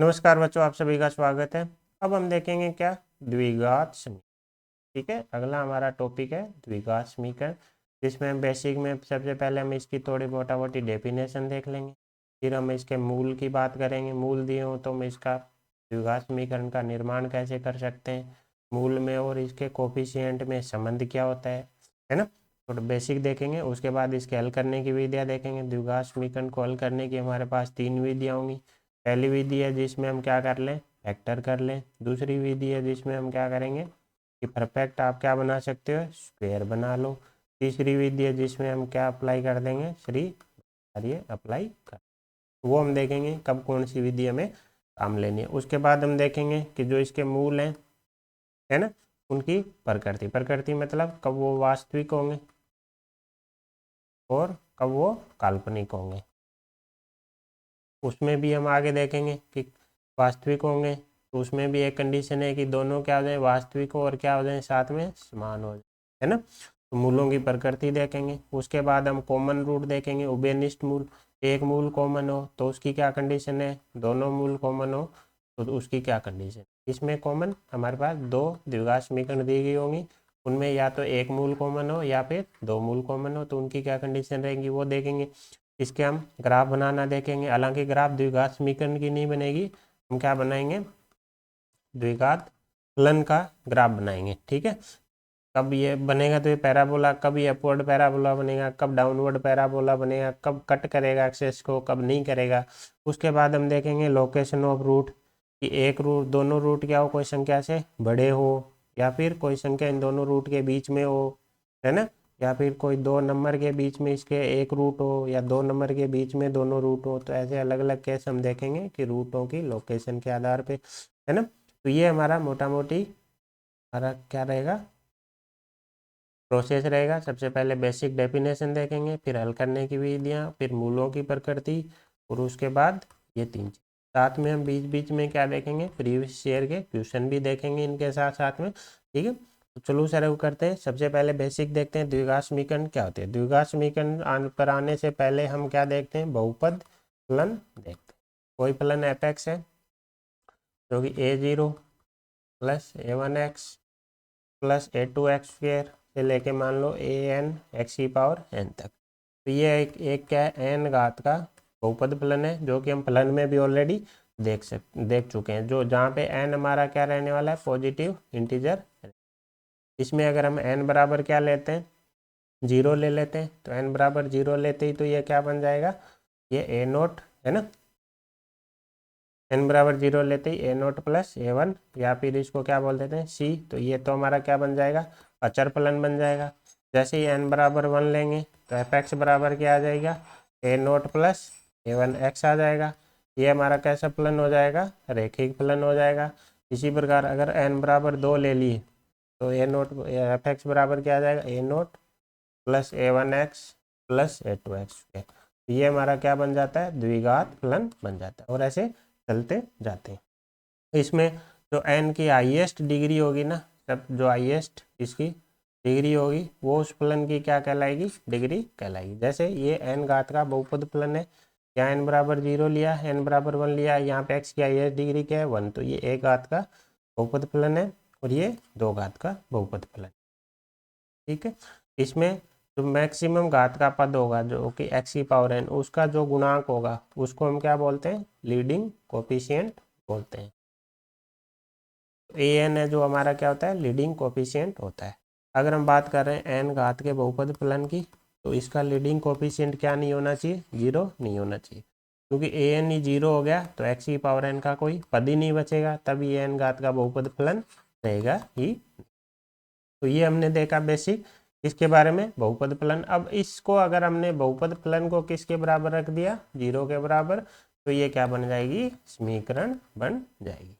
नमस्कार बच्चों, आप सभी का स्वागत है। अब हम देखेंगे क्या, द्विघात समीकरण। ठीक है, अगला हमारा टॉपिक है द्विघात समीकरण, जिसमें हम बेसिक में सबसे पहले हम इसकी थोड़ी मोटा मोटी डेफिनेशन देख लेंगे। फिर हम इसके मूल की बात करेंगे, मूल दिए हो तो हम इसका द्विघात समीकरण का निर्माण कैसे कर सकते हैं, मूल में और इसके कोफिशिएंट में संबंध क्या होता है ना। थोड़ा बेसिक देखेंगे, उसके बाद इसके हल करने की विधियाँ देखेंगे। द्विघात समीकरण को हल करने की हमारे पास 3 विधियाँ होंगी। पहली विधि है जिसमें हम क्या कर लें, फैक्टर कर लें। दूसरी विधि है जिसमें हम क्या करेंगे कि परफेक्ट आप क्या बना सकते हो, स्क्वायर बना लो। तीसरी विधि है जिसमें हम क्या अप्लाई कर देंगे, श्री ये अप्लाई कर, वो हम देखेंगे कब कौन सी विधि हमें काम लेनी है। उसके बाद हम देखेंगे कि जो इसके मूल हैं, है ना, उनकी प्रकृति। प्रकृति मतलब कब वो वास्तविक होंगे और कब वो काल्पनिक होंगे। उसमें भी हम आगे देखेंगे कि वास्तविक होंगे तो उसमें भी एक कंडीशन है कि दोनों क्या हो जाए, वास्तविक हो और क्या हो जाए, साथ में समान हो जाए, है ना। तो मूलों की प्रकृति देखेंगे। उसके बाद हम कॉमन रूट देखेंगे, उभयनिष्ठ मूल। एक मूल कॉमन हो तो उसकी क्या कंडीशन है, दोनों मूल कॉमन हो तो उसकी क्या कंडीशन। इसमें कॉमन हमारे पास दो द्विघात समीकरण दी गई होंगी, उनमें या तो एक मूल कॉमन हो या फिर दो मूल कॉमन हो, तो उनकी क्या कंडीशन रहेंगी वो देखेंगे। इसके हम ग्राफ बनाना देखेंगे। हालांकि ग्राफ द्विघात समीकरण की नहीं बनेगी, हम क्या बनाएंगे, द्विघात फलन का ग्राफ बनाएंगे। ठीक है, कब ये बनेगा तो ये पैराबोला, कब ये अपवर्ड पैराबोला बनेगा, कब डाउनवर्ड पैराबोला बनेगा, कब कट करेगा एक्सेस को, कब नहीं करेगा। उसके बाद हम देखेंगे लोकेशन ऑफ रूट, कि एक रूट, दोनों रूट क्या हो, कोई संख्या से बड़े हो या फिर कोई संख्या इन दोनों रूट के बीच में हो, है ना, या फिर कोई दो नंबर के बीच में इसके एक रूट हो या दो नंबर के बीच में दोनों रूट हो। तो ऐसे अलग अलग केस हम देखेंगे कि रूटों की लोकेशन के आधार पे, है ना। तो ये हमारा मोटा मोटी हमारा क्या रहेगा, प्रोसेस रहेगा। सबसे पहले बेसिक डेफिनेशन देखेंगे, फिर हल करने की विधियाँ, फिर मूलों की प्रकृति, और उसके बाद ये तीन चीज। साथ में हम बीच बीच में क्या देखेंगे, प्रीवियस ईयर के क्वेश्चन भी देखेंगे इनके साथ साथ में। ठीक है, तो चलो शुरू करते हैं। सबसे पहले बेसिक देखते हैं, द्विघात समीकरण क्या होते हैं। द्विघात समीकरण पर आने से पहले हम क्या देखते हैं, बहुपद फलन देखते हैं। कोई फलन एफ एक्स है जो कि a0 plus a1x plus a2x² से लेके मान लो an x की पावर n तक। तो ये एक क्या है, n घात का बहुपद फलन है, जो कि हम फलन में भी ऑलरेडी देख चुके हैं, जो जहाँ पे n हमारा क्या रहने वाला है, पॉजिटिव इंटीजर। इसमें अगर हम n बराबर क्या लेते हैं, 0 ले लेते हैं, तो n बराबर 0 लेते ही तो ये क्या बन जाएगा, ये a0, है ना। n बराबर 0 लेते ही a0 प्लस a1, या फिर इसको क्या बोल देते हैं c। तो ये तो हमारा क्या बन जाएगा, अचर फलन बन जाएगा। जैसे ही n बराबर 1 लेंगे तो एफ एक्स बराबर क्या आ जाएगा, a0 प्लस a1x आ जाएगा। ये हमारा कैसा फलन हो जाएगा, रैखिक फलन हो जाएगा। इसी प्रकार अगर n बराबर 2 ले लिए तो a0 एफ एक्स बराबर क्या आ जाएगा, a0 plus a1x plus a2x। ये हमारा क्या बन जाता है, द्विघात फलन बन जाता है, और ऐसे चलते जाते हैं। इसमें जो n की हाईएस्ट डिग्री होगी ना, सब जो हाईएस्ट इसकी डिग्री होगी वो उस फलन की क्या कहलाएगी, डिग्री कहलाएगी। जैसे ये n घात का बहुपद फलन है, यहाँ n बराबर 0 लिया, n बराबर 1 लिया, यहाँ पे x की हाईएस्ट डिग्री क्या है, 1। तो ये 1 घात का बहुपद फलन है और ये 2 घात का बहुपद फलन। ठीक है, इसमें जो मैक्सिमम घात का पद होगा जो कि x की पावर n, उसका जो गुणांक होगा उसको हम क्या बोलते हैं, लीडिंग कोफिशिएंट बोलते हैं। ए एन है जो हमारा क्या होता है, लीडिंग कोफिशिएंट होता है। अगर हम बात कर रहे हैं एन घात के बहुपद फलन की, तो इसका लीडिंग कोफिशिएंट क्या नहीं होना चाहिए, 0 नहीं होना चाहिए, क्योंकि ए एन ही 0 हो गया तो एक्स की पावर एन का कोई पद ही नहीं बचेगा, तभी एन घात का बहुपद फलन रहेगा ही। तो ये हमने देखा बेसिक इसके बारे में, बहुपद फलन। अब इसको अगर हमने बहुपद फलन को किसके बराबर रख दिया, 0 के बराबर, तो ये क्या बन जाएगी, समीकरण बन जाएगी।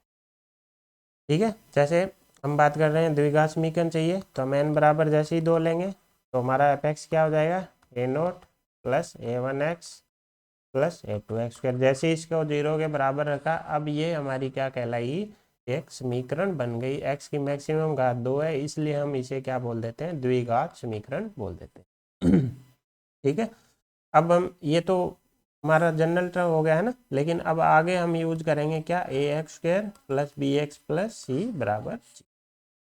ठीक है, जैसे हम बात कर रहे हैं द्विघात समीकरण चाहिए, तो हम n बराबर जैसे ही 2 लेंगे तो हमारा एफ एक्स क्या हो जाएगा, a0 plus a1x plus a2x²। जैसे ही इसको 0 के बराबर रखा, अब ये हमारी क्या कहलाएगी, एक समीकरण बन गई। x की मैक्सिमम घात 2 है, इसलिए हम इसे क्या बोल देते हैं, द्विघात समीकरण बोल देते हैं। ठीक है, अब हम ये तो हमारा जनरल टर्म हो गया है ना। लेकिन अब आगे हम यूज करेंगे क्या, A x square plus B x plus C बराबर जी।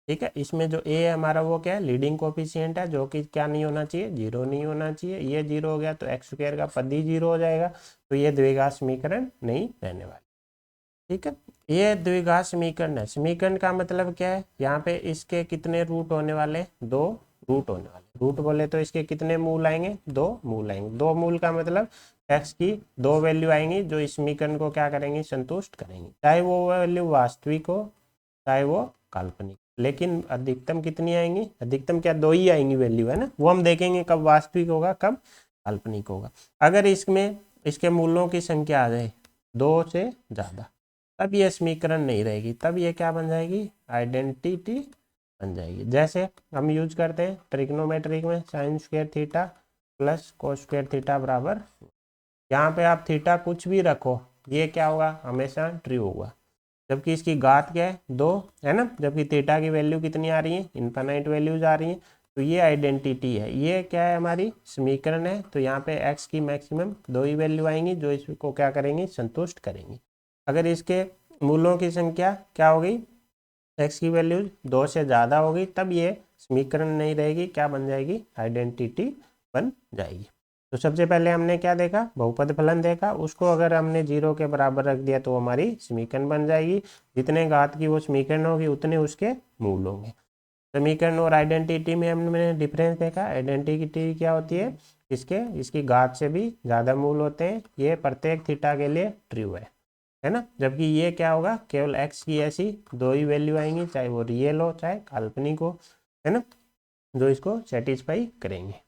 ठीक है, इसमें जो ए है हमारा वो क्या है, लीडिंग कोफिशिएंट है, जो कि क्या नहीं होना चाहिए, जीरो नहीं होना चाहिए। ये जीरो हो गया तो एक्स स्क्वायर का पद ही जीरो हो जाएगा, तो ये द्विघात समीकरण नहीं रहने वाला। ठीक है, ये द्विघात समीकरण है। समीकरण का मतलब क्या है, यहाँ पे इसके कितने रूट होने वाले, दो रूट होने वाले। रूट बोले तो इसके कितने मूल आएंगे, दो मूल आएंगे। दो मूल का मतलब एक्स की दो वैल्यू आएंगी जो इस समीकरण को क्या करेंगी, संतुष्ट करेंगी, चाहे वो वैल्यू वास्तविक हो चाहे वो काल्पनिक। लेकिन अधिकतम कितनी आएंगी, अधिकतम क्या, दो ही आएंगी वैल्यू, है ना। वो हम देखेंगे कब वास्तविक होगा कब काल्पनिक होगा। अगर इसमें इसके मूलों की संख्या आ जाए दो से ज़्यादा, तब ये समीकरण नहीं रहेगी, तब ये क्या बन जाएगी, आइडेंटिटी बन जाएगी। जैसे हम यूज करते हैं ट्रिग्नोमेट्रिक में sine square theta plus cos square theta बराबर, यहाँ पे आप थीटा कुछ भी रखो ये क्या होगा, हमेशा ट्रू होगा। जबकि इसकी घात क्या है, दो, है ना। जबकि थीटा की वैल्यू कितनी आ रही है, इनफाइनाइट वैल्यूज आ रही है। तो ये आइडेंटिटी है, ये क्या है, हमारी समीकरण है। तो यहाँ पे x की मैक्सिमम दो ही वैल्यू आएंगी जो इसको क्या करेंगी, संतुष्ट करेंगी। अगर इसके मूलों की संख्या क्या होगी, x की वैल्यू दो से ज़्यादा होगी, तब ये समीकरण नहीं रहेगी, क्या बन जाएगी, आइडेंटिटी बन जाएगी। तो सबसे पहले हमने क्या देखा, बहुपद फलन देखा। उसको अगर हमने जीरो के बराबर रख दिया तो हमारी समीकरण बन जाएगी। जितने घात की वो समीकरण होगी उतने उसके मूल होंगे। समीकरण और आइडेंटिटी में हमने डिफरेंस देखा। आइडेंटिटी क्या होती है, इसकी घात से भी ज़्यादा मूल होते हैं। ये प्रत्येक थीटा के लिए ट्रू है ना। जबकि ये क्या होगा, केवल एक्स की ऐसी दो ही वैल्यू आएंगी, चाहे वो रियल हो चाहे काल्पनिक हो, है ना, जो इसको सेटिस्फाई करेंगे।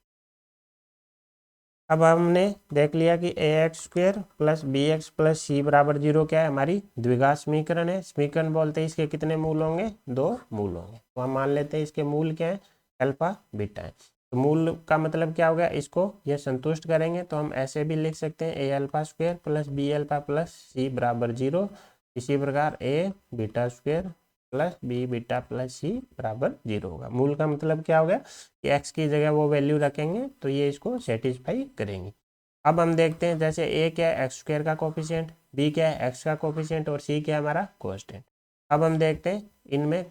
अब हमने देख लिया कि A X square plus B x plus C बराबर जीरो क्या है, हमारी द्विघात समीकरण है। समीकरण बोलते हैं इसके कितने मूल होंगे, दो मूल होंगे। तो हम मान लेते हैं इसके मूल क्या है, अल्फा बीटा है। तो मूल का मतलब क्या हो गया, इसको ये संतुष्ट करेंगे। तो हम ऐसे भी लिख सकते हैं A alpha square plus B alpha plus C बराबर जीरो। इसी प्रकार A beta square plus B beta plus C बराबर जीरो होगा। मूल का मतलब क्या हो गया कि एक्स की जगह वो वैल्यू रखेंगे तो ये इसको सेटिस्फाई करेंगी। अब हम देखते हैं, जैसे ए क्या है, एक्स स्क्वायर का कोफिशिएंट, बी क्या है, एक्स का कोफिशिएंट, और सी क्या है, हमारा कांस्टेंट। अब हम देखते हैं इनमें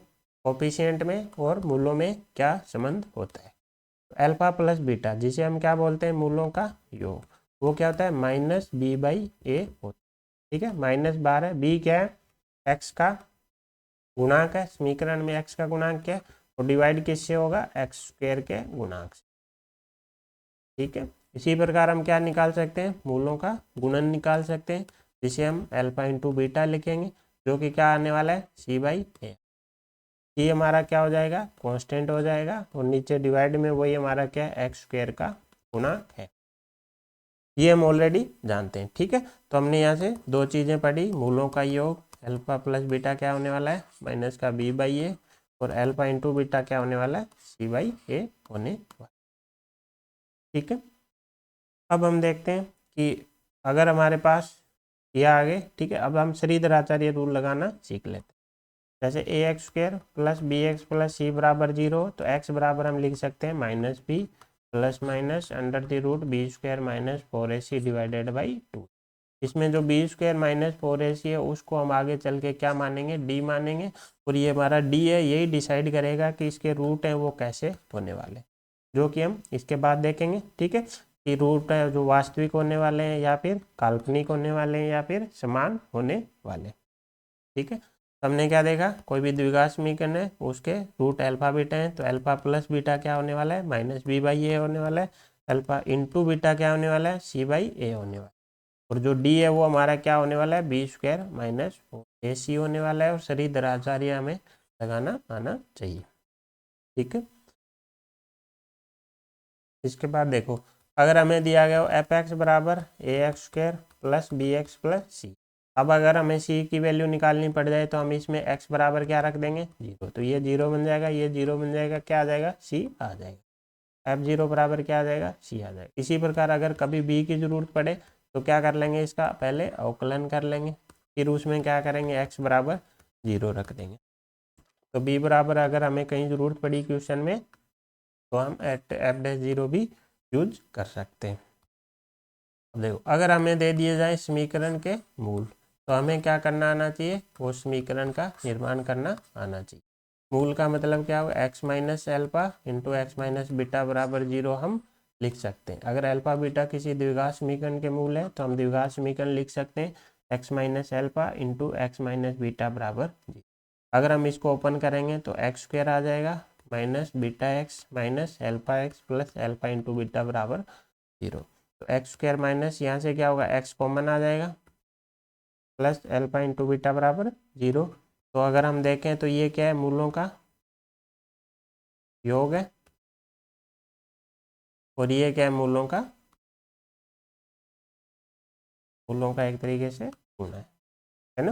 कोफिशिएंट में और मूलों में क्या संबंध होता है। अल्फा प्लस बीटा, जिसे हम क्या बोलते हैं, मूलों का योग, वो क्या होता है, माइनस बी बाई ए होता है। ठीक है, माइनस 12, बी क्या है, एक्स का गुणांक है। समीकरण में एक्स का गुणांक क्या है, और डिवाइड किससे होगा, एक्स स्क्वायर के गुणांक से। ठीक है, इसी प्रकार हम क्या निकाल सकते हैं, मूलों का गुणन निकाल सकते हैं, जिसे हम अल्फा इंटू बीटा लिखेंगे, जो कि क्या आने वाला है, सी बाई ए। ये हमारा क्या हो जाएगा, कांस्टेंट हो जाएगा, और नीचे डिवाइड में वही हमारा क्या है, एक्स स्क्वायर का गुणांक है। ये हम ऑलरेडी जानते हैं। ठीक है, तो हमने यहाँ से दो चीज़ें पढ़ी, मूलों का योग अल्फा प्लस बीटा क्या होने वाला है, माइनस का बी बाई ए, और अल्फा इंटू बीटा क्या होने वाला है, सी बाई ए होने वाला। ठीक है, अब हम देखते हैं कि अगर हमारे पास यह आगे, ठीक है, अब हम श्रीधराचार्य रूल लगाना सीख लेते हैं। जैसे ए x square plus B x plus C बराबर जीरो, तो एक्स बराबर हम लिख सकते हैं minus B plus minus under the root B square minus 4ac divided by 2। इसमें जो बी स्क्वायर माइनस 4ac है उसको हम आगे चल के क्या मानेंगे, डी मानेंगे। और ये हमारा डी है, यही डिसाइड करेगा कि इसके रूट हैं वो कैसे होने वाले, जो कि हम इसके बाद देखेंगे। ठीक है, कि रूट है जो वास्तविक होने वाले हैं या फिर काल्पनिक होने वाले हैं या फिर समान होने वाले। ठीक है, तो हमने क्या देखा, कोई भी द्विघात समीकरण है उसके रूट अल्फा बीटा है, तो अल्फा प्लस बीटा क्या होने वाला है, माइनस बी बाई ए होने वाला है। अल्फा इंटू बीटा क्या होने वाला है, सी बाई ए होने वाला है। और जो डी है वो हमारा क्या होने वाला है, बी स्क्वायर माइनस ए सी होने वाला है। और श्रीधराचार्य हमें लगाना आना चाहिए। ठीक है, इसके बाद देखो, अगर हमें दिया गया हो एफ एक्स बराबर a x square plus B x plus c. अब अगर हमें सी की वैल्यू निकालनी पड़ जाए तो हम इसमें एक्स बराबर क्या रख देंगे, जीरो। तो ये जीरो बन जाएगा, ये जीरो बन जाएगा, क्या आ जाएगा, सी आ जाएगा। एफ जीरो बराबर क्या आ जाएगा, सी आ जाएगा। इसी प्रकार अगर कभी बी की जरूरत पड़े तो क्या कर लेंगे, इसका पहले अवकलन कर लेंगे, फिर उसमें क्या करेंगे, एक्स बराबर जीरो रख देंगे। तो बी बराबर अगर हमें कहीं जरूरत पड़ी क्वेश्चन में तो हम एफ डैश जीरो भी यूज कर सकते हैं। अब देखो, अगर हमें दे दिए जाए समीकरण के मूल, तो हमें क्या करना आना चाहिए, वो समीकरण का निर्माण करना आना चाहिए। मूल का मतलब क्या होगा, x minus alpha into x minus beta बराबर 0 हम लिख सकते हैं। अगर अल्फा बीटा किसी द्विघात समीकरण के मूल है तो हम द्विघात समीकरण लिख सकते हैं x minus alpha into x minus beta बराबर 0। अगर हम इसको ओपन करेंगे तो एक्स स्क्वायर आ जाएगा minus beta x minus alpha x plus alpha into beta बराबर 0। तो एक्स स्क्वायर माइनस यहाँ से क्या होगा, एक्स कॉमन आ जाएगा प्लस एल्फा इंटू बीटा बराबर 0। तो अगर हम देखें तो ये क्या है, मूलों का योग है और ये क्या है, मूलों का एक तरीके से गुण है ना।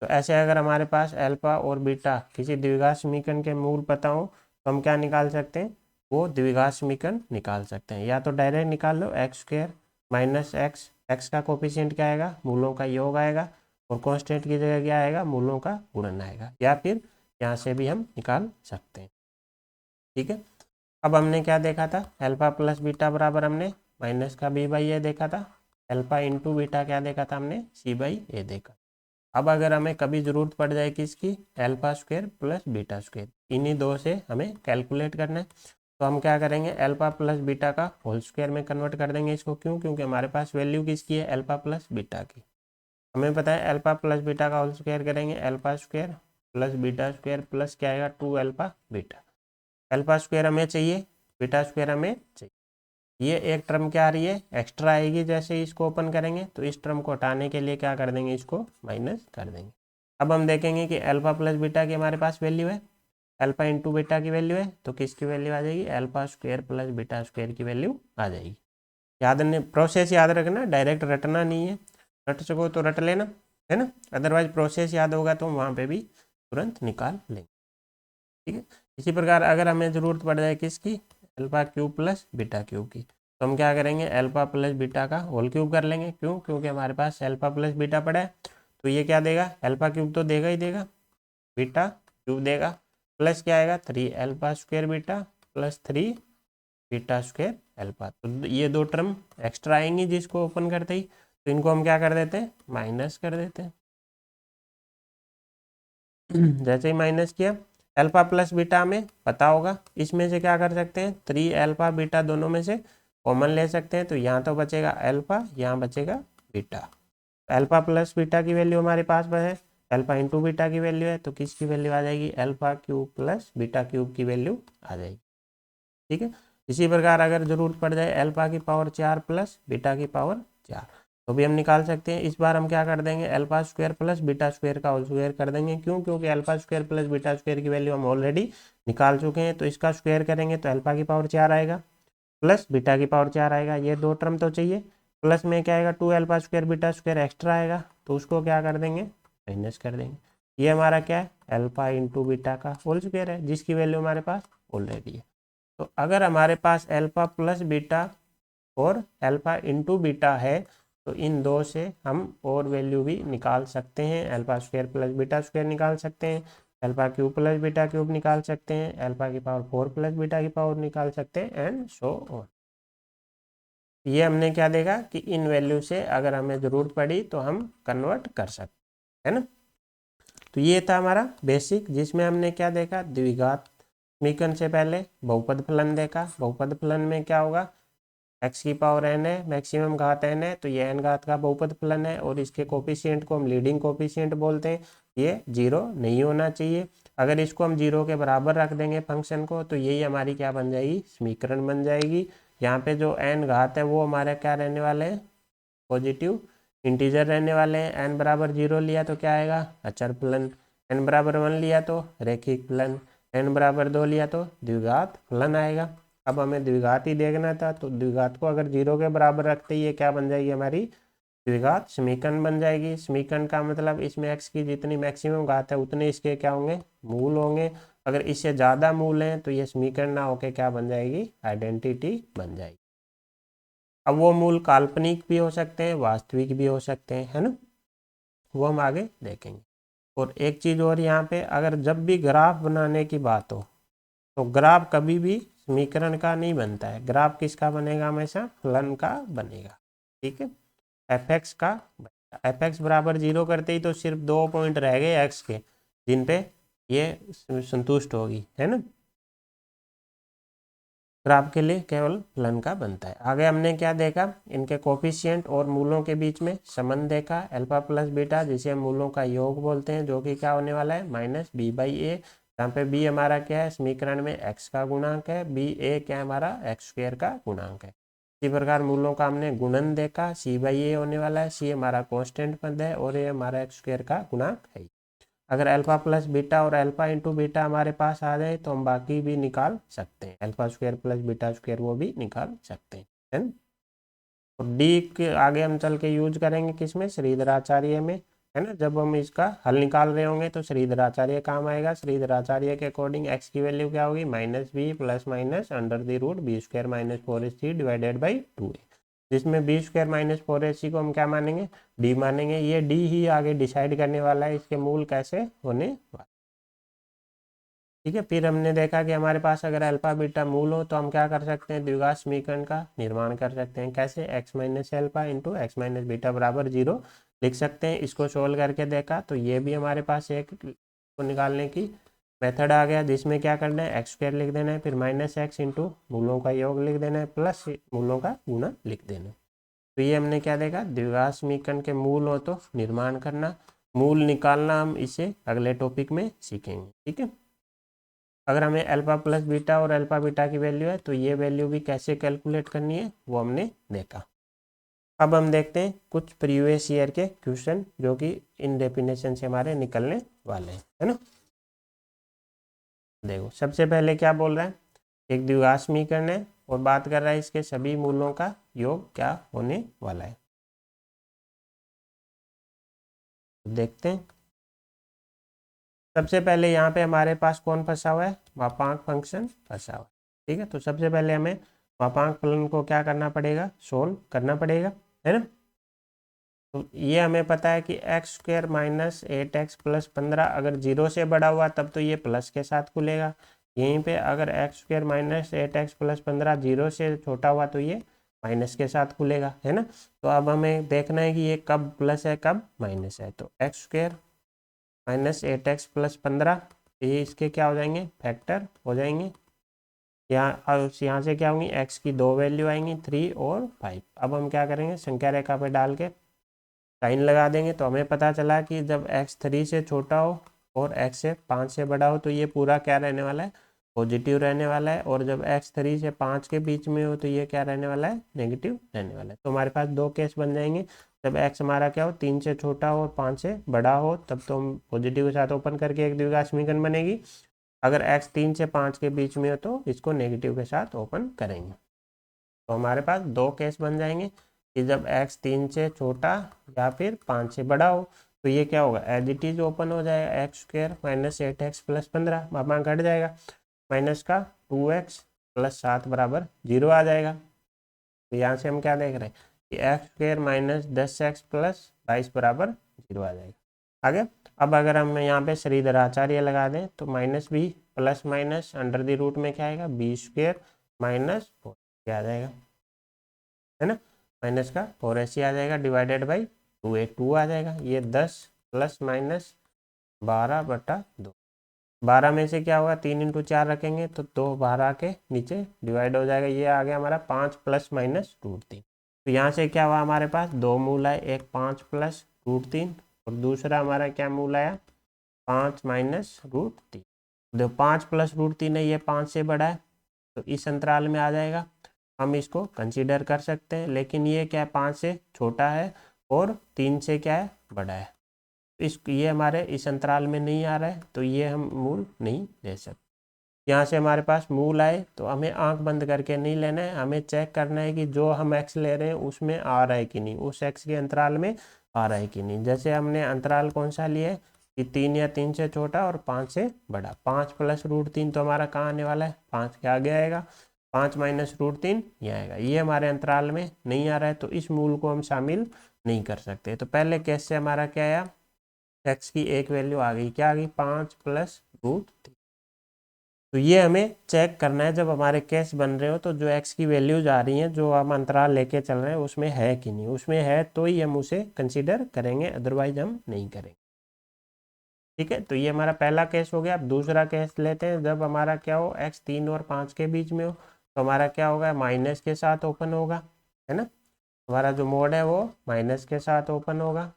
तो ऐसे अगर हमारे पास अल्फा और बीटा किसी द्विघात समीकरण के मूल पता हो तो हम क्या निकाल सकते हैं, वो द्विघात समीकरण निकाल सकते हैं। या तो डायरेक्ट निकाल लो, x square minus x, x का कोफिशिएंट क्या आएगा, मूलों का योग आएगा, और कांस्टेंट की जगह क्या आएगा, मूलों का गुणन आएगा। या फिर यहाँ से भी हम निकाल सकते हैं। ठीक है, अब हमने क्या देखा था, अल्फा प्लस बीटा बराबर हमने माइनस का बी बाई ए देखा था, अल्फा इंटू बीटा क्या देखा था हमने, सी बाई ए देखा। अब अगर हमें कभी ज़रूरत पड़ जाए किसकी, alpha square plus beta square, इन्हीं दो से हमें कैलकुलेट करना है, तो हम क्या करेंगे, अल्फा प्लस बीटा का होल स्क्वायर में कन्वर्ट कर देंगे इसको। क्यों, क्योंकि हमारे पास वैल्यू किसकी है, अल्फा प्लस बीटा की। हमें पता है अल्फा प्लस बीटा का होल स्क्वायर करेंगे, alpha square plus beta square plus क्या आएगा, 2 अल्फा बीटा। अल्फा स्क्वायर हमें चाहिए, बीटा स्क्वायर हमें चाहिए। ये एक टर्म क्या आ रही है, एक्स्ट्रा आएगी। जैसे ही इसको ओपन करेंगे तो इस टर्म को हटाने के लिए क्या कर देंगे, इसको माइनस कर देंगे। अब हम देखेंगे कि अल्फा प्लस बीटा की हमारे पास वैल्यू है, अल्फा इंटू बीटा की वैल्यू है, तो किसकी वैल्यू आ जाएगी, alpha square plus beta square की वैल्यू आ जाएगी। याद नहीं, प्रोसेस याद रखना, डायरेक्ट रटना नहीं है, रट सको तो रट लेना, है ना। अदरवाइज प्रोसेस याद होगा तो वहाँ पे भी तुरंत निकाल लेंगे। ठीक है, इसी प्रकार अगर हमें ज़रूरत पड़ जाए किसकी, alpha cube plus beta cube की, तो हम क्या करेंगे, अल्फा प्लस बीटा का होल क्यूब कर लेंगे। क्यों, क्योंकि हमारे पास अल्फा प्लस बीटा पड़ा है, तो ये क्या देगा, अल्फा क्यूब तो देगा ही देगा, बीटा क्यूब देगा, प्लस क्या आएगा, 3 alpha square beta plus 3 beta square alpha. तो ये दो टर्म एक्स्ट्रा आएंगी जिसको ओपन करते ही, तो इनको हम क्या कर देते हैं, माइनस कर देते हैं। जैसे ही माइनस किया, अल्फा प्लस बीटा में पता होगा, इसमें से क्या कर सकते हैं, 3 अल्फा बीटा दोनों में से कॉमन ले सकते हैं। तो यहाँ तो बचेगा अल्फा, यहाँ बचेगा बीटा। अल्फा प्लस बीटा की वैल्यू हमारे पास है, अल्फा इंटू बीटा की वैल्यू है, तो किसकी वैल्यू आ जाएगी, alpha cube plus beta cube की वैल्यू आ जाएगी। ठीक है, इसी प्रकार अगर जरूरत पड़ जाए अल्फा की पावर 4 प्लस बीटा की पावर 4, तो भी हम निकाल सकते हैं। इस बार हम क्या कर देंगे, alpha square plus beta square का होल स्क्वायर कर देंगे। क्यों, क्योंकि alpha square plus beta square की वैल्यू हम ऑलरेडी निकाल चुके हैं। तो इसका स्क्वायर करेंगे तो अल्फा की पावर 4 आएगा प्लस बीटा की पावर 4 आएगा, ये दो टर्म तो चाहिए। प्लस में क्या आएगा, 2 alpha square beta square extra आएगा, तो उसको क्या कर देंगे, माइनस कर देंगे। ये हमारा क्या है, अल्फा इंटू बीटा का होल स्क्वायर है, जिसकी वैल्यू हमारे पास ऑलरेडी है। तो अगर हमारे पास अल्फा प्लस बीटा और अल्फा इंटू बीटा है, तो इन दो से हम और वैल्यू भी निकाल सकते हैं। Alpha square plus beta square निकाल सकते हैं, alpha cube plus beta cube निकाल सकते हैं, अल्फा की पावर 4 प्लस बीटा की पावर निकाल सकते हैं, एंड सो ऑन। ये हमने क्या देखा कि इन वैल्यू से अगर हमें ज़रूरत पड़ी तो हम कन्वर्ट कर सकते हैं ना। तो ये था हमारा बेसिक, जिसमें हमने क्या देखा, द्विघात समीकरण से पहले बहुपद फलन देखा। बहुपद फलन में क्या होगा, एक्स की पावर एन है, मैक्सिमम घात एन है, तो ये एन घात का बहुपद फलन है, और इसके कोफिशिएंट को हम लीडिंग कोफिशिएंट बोलते हैं। ये 0 नहीं होना चाहिए। अगर इसको हम 0 के बराबर रख देंगे फंक्शन को, तो यही हमारी क्या बन जाएगी, समीकरण बन जाएगी। यहाँ पे जो एन घात है वो हमारे क्या रहने वाले हैं, पॉजिटिव इंटीजर रहने वाले हैं। एन बराबर 0 लिया तो क्या आएगा, अचर फलन। एन बराबर 1 लिया तो रैखिक फलन। एन बराबर 2 लिया तो द्विघात फलन आएगा। अब हमें द्विघात ही देखना था, तो द्विघात को अगर 0 के बराबर रखते ही ये क्या बन जाएगी, हमारी द्विघात समीकरण बन जाएगी। समीकरण का मतलब इसमें एक्स की जितनी मैक्सिमम घात है उतने इसके क्या होंगे, मूल होंगे। अगर इससे ज़्यादा मूल हैं तो ये समीकरण ना होके क्या बन जाएगी, आइडेंटिटी बन जाएगी। अब वो मूल काल्पनिक भी हो सकते हैं, वास्तविक भी हो सकते हैं, है ना, वो हम आगे देखेंगे। और एक चीज़ और यहाँ पे, अगर जब भी ग्राफ बनाने की बात हो तो ग्राफ कभी भी समीकरण का नहीं बनता है, ग्राफ किसका बनेगा, हमेशा फलन का बनेगा। ठीक है। एफ एक्स का, एफ एक्स बराबर 0 करते ही तो सिर्फ 2 पॉइंट रह गए एक्स के जिन पे ये संतुष्ट होगी, है ना। ग्राफ के लिए केवल फलन का बनता है। आगे हमने क्या देखा, इनके कोफिशिएंट और मूलों के बीच में संबंध देखा, अल्फा प्लस बीटा जिसे हम मूलों का योग बोलते हैं, जो कि क्या होने वाला है माइनस बी बाई ए, जहाँ पे बी हमारा क्या है समीकरण में एक्स का गुणांक है, बी ए क्या है हमारा एक्स स्क्वायर का गुणांक है। इसी प्रकार मूलों का हमने गुणन देखा, सी बाई ए होने वाला है, सी हमारा कॉन्स्टेंट पद है और ये हमारा एक्स स्क्वायर का गुणांक है। अगर अल्फा प्लस बीटा और अल्फा इंटू बीटा हमारे पास आ जाए तो हम बाकी भी निकाल सकते हैं, alpha square plus beta square वो भी निकाल सकते हैं, है ना। और डी के आगे हम चल के यूज करेंगे किसमें, श्रीधराचार्य में, है ना। जब हम इसका हल निकाल रहे होंगे तो श्रीधराचार्य काम आएगा। श्रीधराचार्य के अकॉर्डिंग एक्स की वैल्यू क्या होगी, minus B plus minus under the root B square minus 4ac divided by 2a, जिसमें बी स्क्वायर माइनस 4ac को हम क्या मानेंगे, डी मानेंगे। ये डी ही आगे डिसाइड करने वाला है इसके मूल कैसे होने वाले, ठीक है। फिर हमने देखा कि हमारे पास अगर अल्फा बीटा मूल हो तो हम क्या कर सकते हैं, द्विघात समीकरण का निर्माण कर सकते हैं। कैसे, x minus alpha into x minus beta बराबर 0 लिख सकते हैं। इसको सोल्व करके देखा तो ये भी हमारे पास एक को निकालने की मेथड आ गया, जिसमें क्या करना है, एक्स स्क्वायर लिख देना है, फिर माइनस एक्स इंटू मूलों का योग लिख देना है, प्लस मूलों का गुणा लिख देना है। तो ये हमने क्या देखा, द्विघात समीकरण के मूल हो तो निर्माण करना, मूल निकालना हम इसे अगले टॉपिक में सीखेंगे, ठीक है। अगर हमें अल्फा प्लस बीटा और अल्फा बीटा की वैल्यू है तो ये वैल्यू भी कैसे कैलकुलेट करनी है वो हमने देखा। अब हम देखते हैं कुछ प्रीवियस ईयर के क्वेश्चन जो कि इन डेफिनेशन से हमारे निकलने वाले हैं, है ना। देखो सबसे पहले क्या बोल रहा है, एक द्विघात समीकरण है और बात कर रहा है इसके सभी मूलों का योग क्या होने वाला है। देखते हैं। सबसे पहले यहाँ पे हमारे पास कौन फंसा हुआ है, मापांक फंक्शन फंसा हुआ है, ठीक है। तो सबसे पहले हमें मापांक फलन को क्या करना पड़ेगा, सोल्व करना पड़ेगा, है ना। तो ये हमें पता है कि x square minus 8x plus 15 अगर 0 से बड़ा हुआ तब तो ये प्लस के साथ खुलेगा। यहीं पे अगर x square minus 8x plus 15 0 से छोटा हुआ तो ये माइनस के साथ खुलेगा, है ना। तो अब हमें देखना है कि ये कब प्लस है कब माइनस है। तो x square minus 8x plus 15 ये इसके क्या हो जाएंगे, फैक्टर हो जाएंगे। यहाँ से क्या होंगी, x की दो वैल्यू आएंगी 3 और 5। अब हम क्या करेंगे, संख्या रेखा पे डाल के साइन लगा देंगे। तो हमें पता चला कि जब x 3 से छोटा हो और x से 5 से बड़ा हो तो ये पूरा क्या रहने वाला है, पॉजिटिव रहने वाला है। और जब x 3 से 5 के बीच में हो तो ये क्या रहने वाला है, नेगेटिव रहने वाला है। तो हमारे पास दो केस बन जाएंगे, जब x हमारा क्या हो 3 से छोटा हो और 5 से बड़ा हो तब तो हम पॉजिटिव के साथ ओपन करके एक द्विघात समीकरण बनेगी। अगर x 3 से 5 के बीच में हो तो इसको नेगेटिव के साथ ओपन करेंगे। तो हमारे पास दो केस बन जाएंगे कि जब x 3 से छोटा या फिर 5 से बड़ा हो तो ये क्या होगा, एज इट इज ओपन हो जाएगा, x square minus 8x plus 15 वहाँ घट जाएगा, माइनस का 2x प्लस 7 बराबर 0 आ जाएगा। तो यहाँ से हम क्या देख रहे हैं कि x square minus 10x plus 22 बराबर 0 आ जाएगा। आगे अब अगर हम यहाँ पे श्रीधराचार्य लगा दें तो minus B plus minus under the root में क्या आएगा, बी स्क्वायर माइनस 4 क्या आ जाएगा, है ना। माइनस का 4ac आ जाएगा डिवाइडेड बाई 2a 2 आ जाएगा। ये 10 प्लस माइनस 12/2, 12 में से क्या होगा 3 इंटू 4 रखेंगे तो 2 12 के नीचे डिवाइड हो जाएगा। ये आ गया हमारा 5 प्लस माइनस रूट 3। तो यहाँ से क्या हुआ, हमारे पास दो मूल आए, एक 5 प्लस रूट 3 और दूसरा हमारा क्या मूल आया 5 माइनस रूट 3। जो 5 प्लस रूट 3 है ये 5 से बड़ा है तो इस अंतराल में आ जाएगा, हम इसको कंसीडर कर सकते हैं। लेकिन ये क्या है 5 से छोटा है और 3 से क्या है बड़ा है, ये हमारे इस अंतराल में नहीं आ रहा है तो ये हम मूल नहीं ले सकते। यहाँ से हमारे पास मूल आए तो हमें आंख बंद करके नहीं लेना है, हमें चेक करना है कि जो हम x ले रहे हैं उसमें आ रहा है कि नहीं, उस x के अंतराल में आ रहा है कि नहीं। जैसे हमने अंतराल कौन सा लिया है कि 3 या 3 से छोटा और 5 से बड़ा। 5 प्लस रूट 3 तो हमारा कहाँ आने वाला है, 5 के आगे आएगा, 5 माइनस रूट 3 ये आएगा। ये हमारे अंतराल में नहीं आ रहा है तो इस मूल को हम शामिल नहीं कर सकते। तो पहले केस से हमारा क्या आया, x की एक वैल्यू आ गई, क्या आ गई 5 प्लस रूट 3। तो ये हमें चेक करना है जब हमारे केस बन रहे हो तो जो x की वैल्यूज आ रही हैं जो हम अंतराल लेके चल रहे हैं उसमें है कि नहीं, उसमें है तो ही हम उसे कंसीडर करेंगे, अदरवाइज हम नहीं करेंगे। ठीक है, तो ये हमारा पहला केस हो गया। अब दूसरा केस लेते हैं, जब हमारा क्या हो x 3 और 5 के बीच में हो तो हमारा क्या होगा, माइनस के साथ ओपन होगा, है ना। हमारा जो मोड है वो माइनस के साथ ओपन होगा।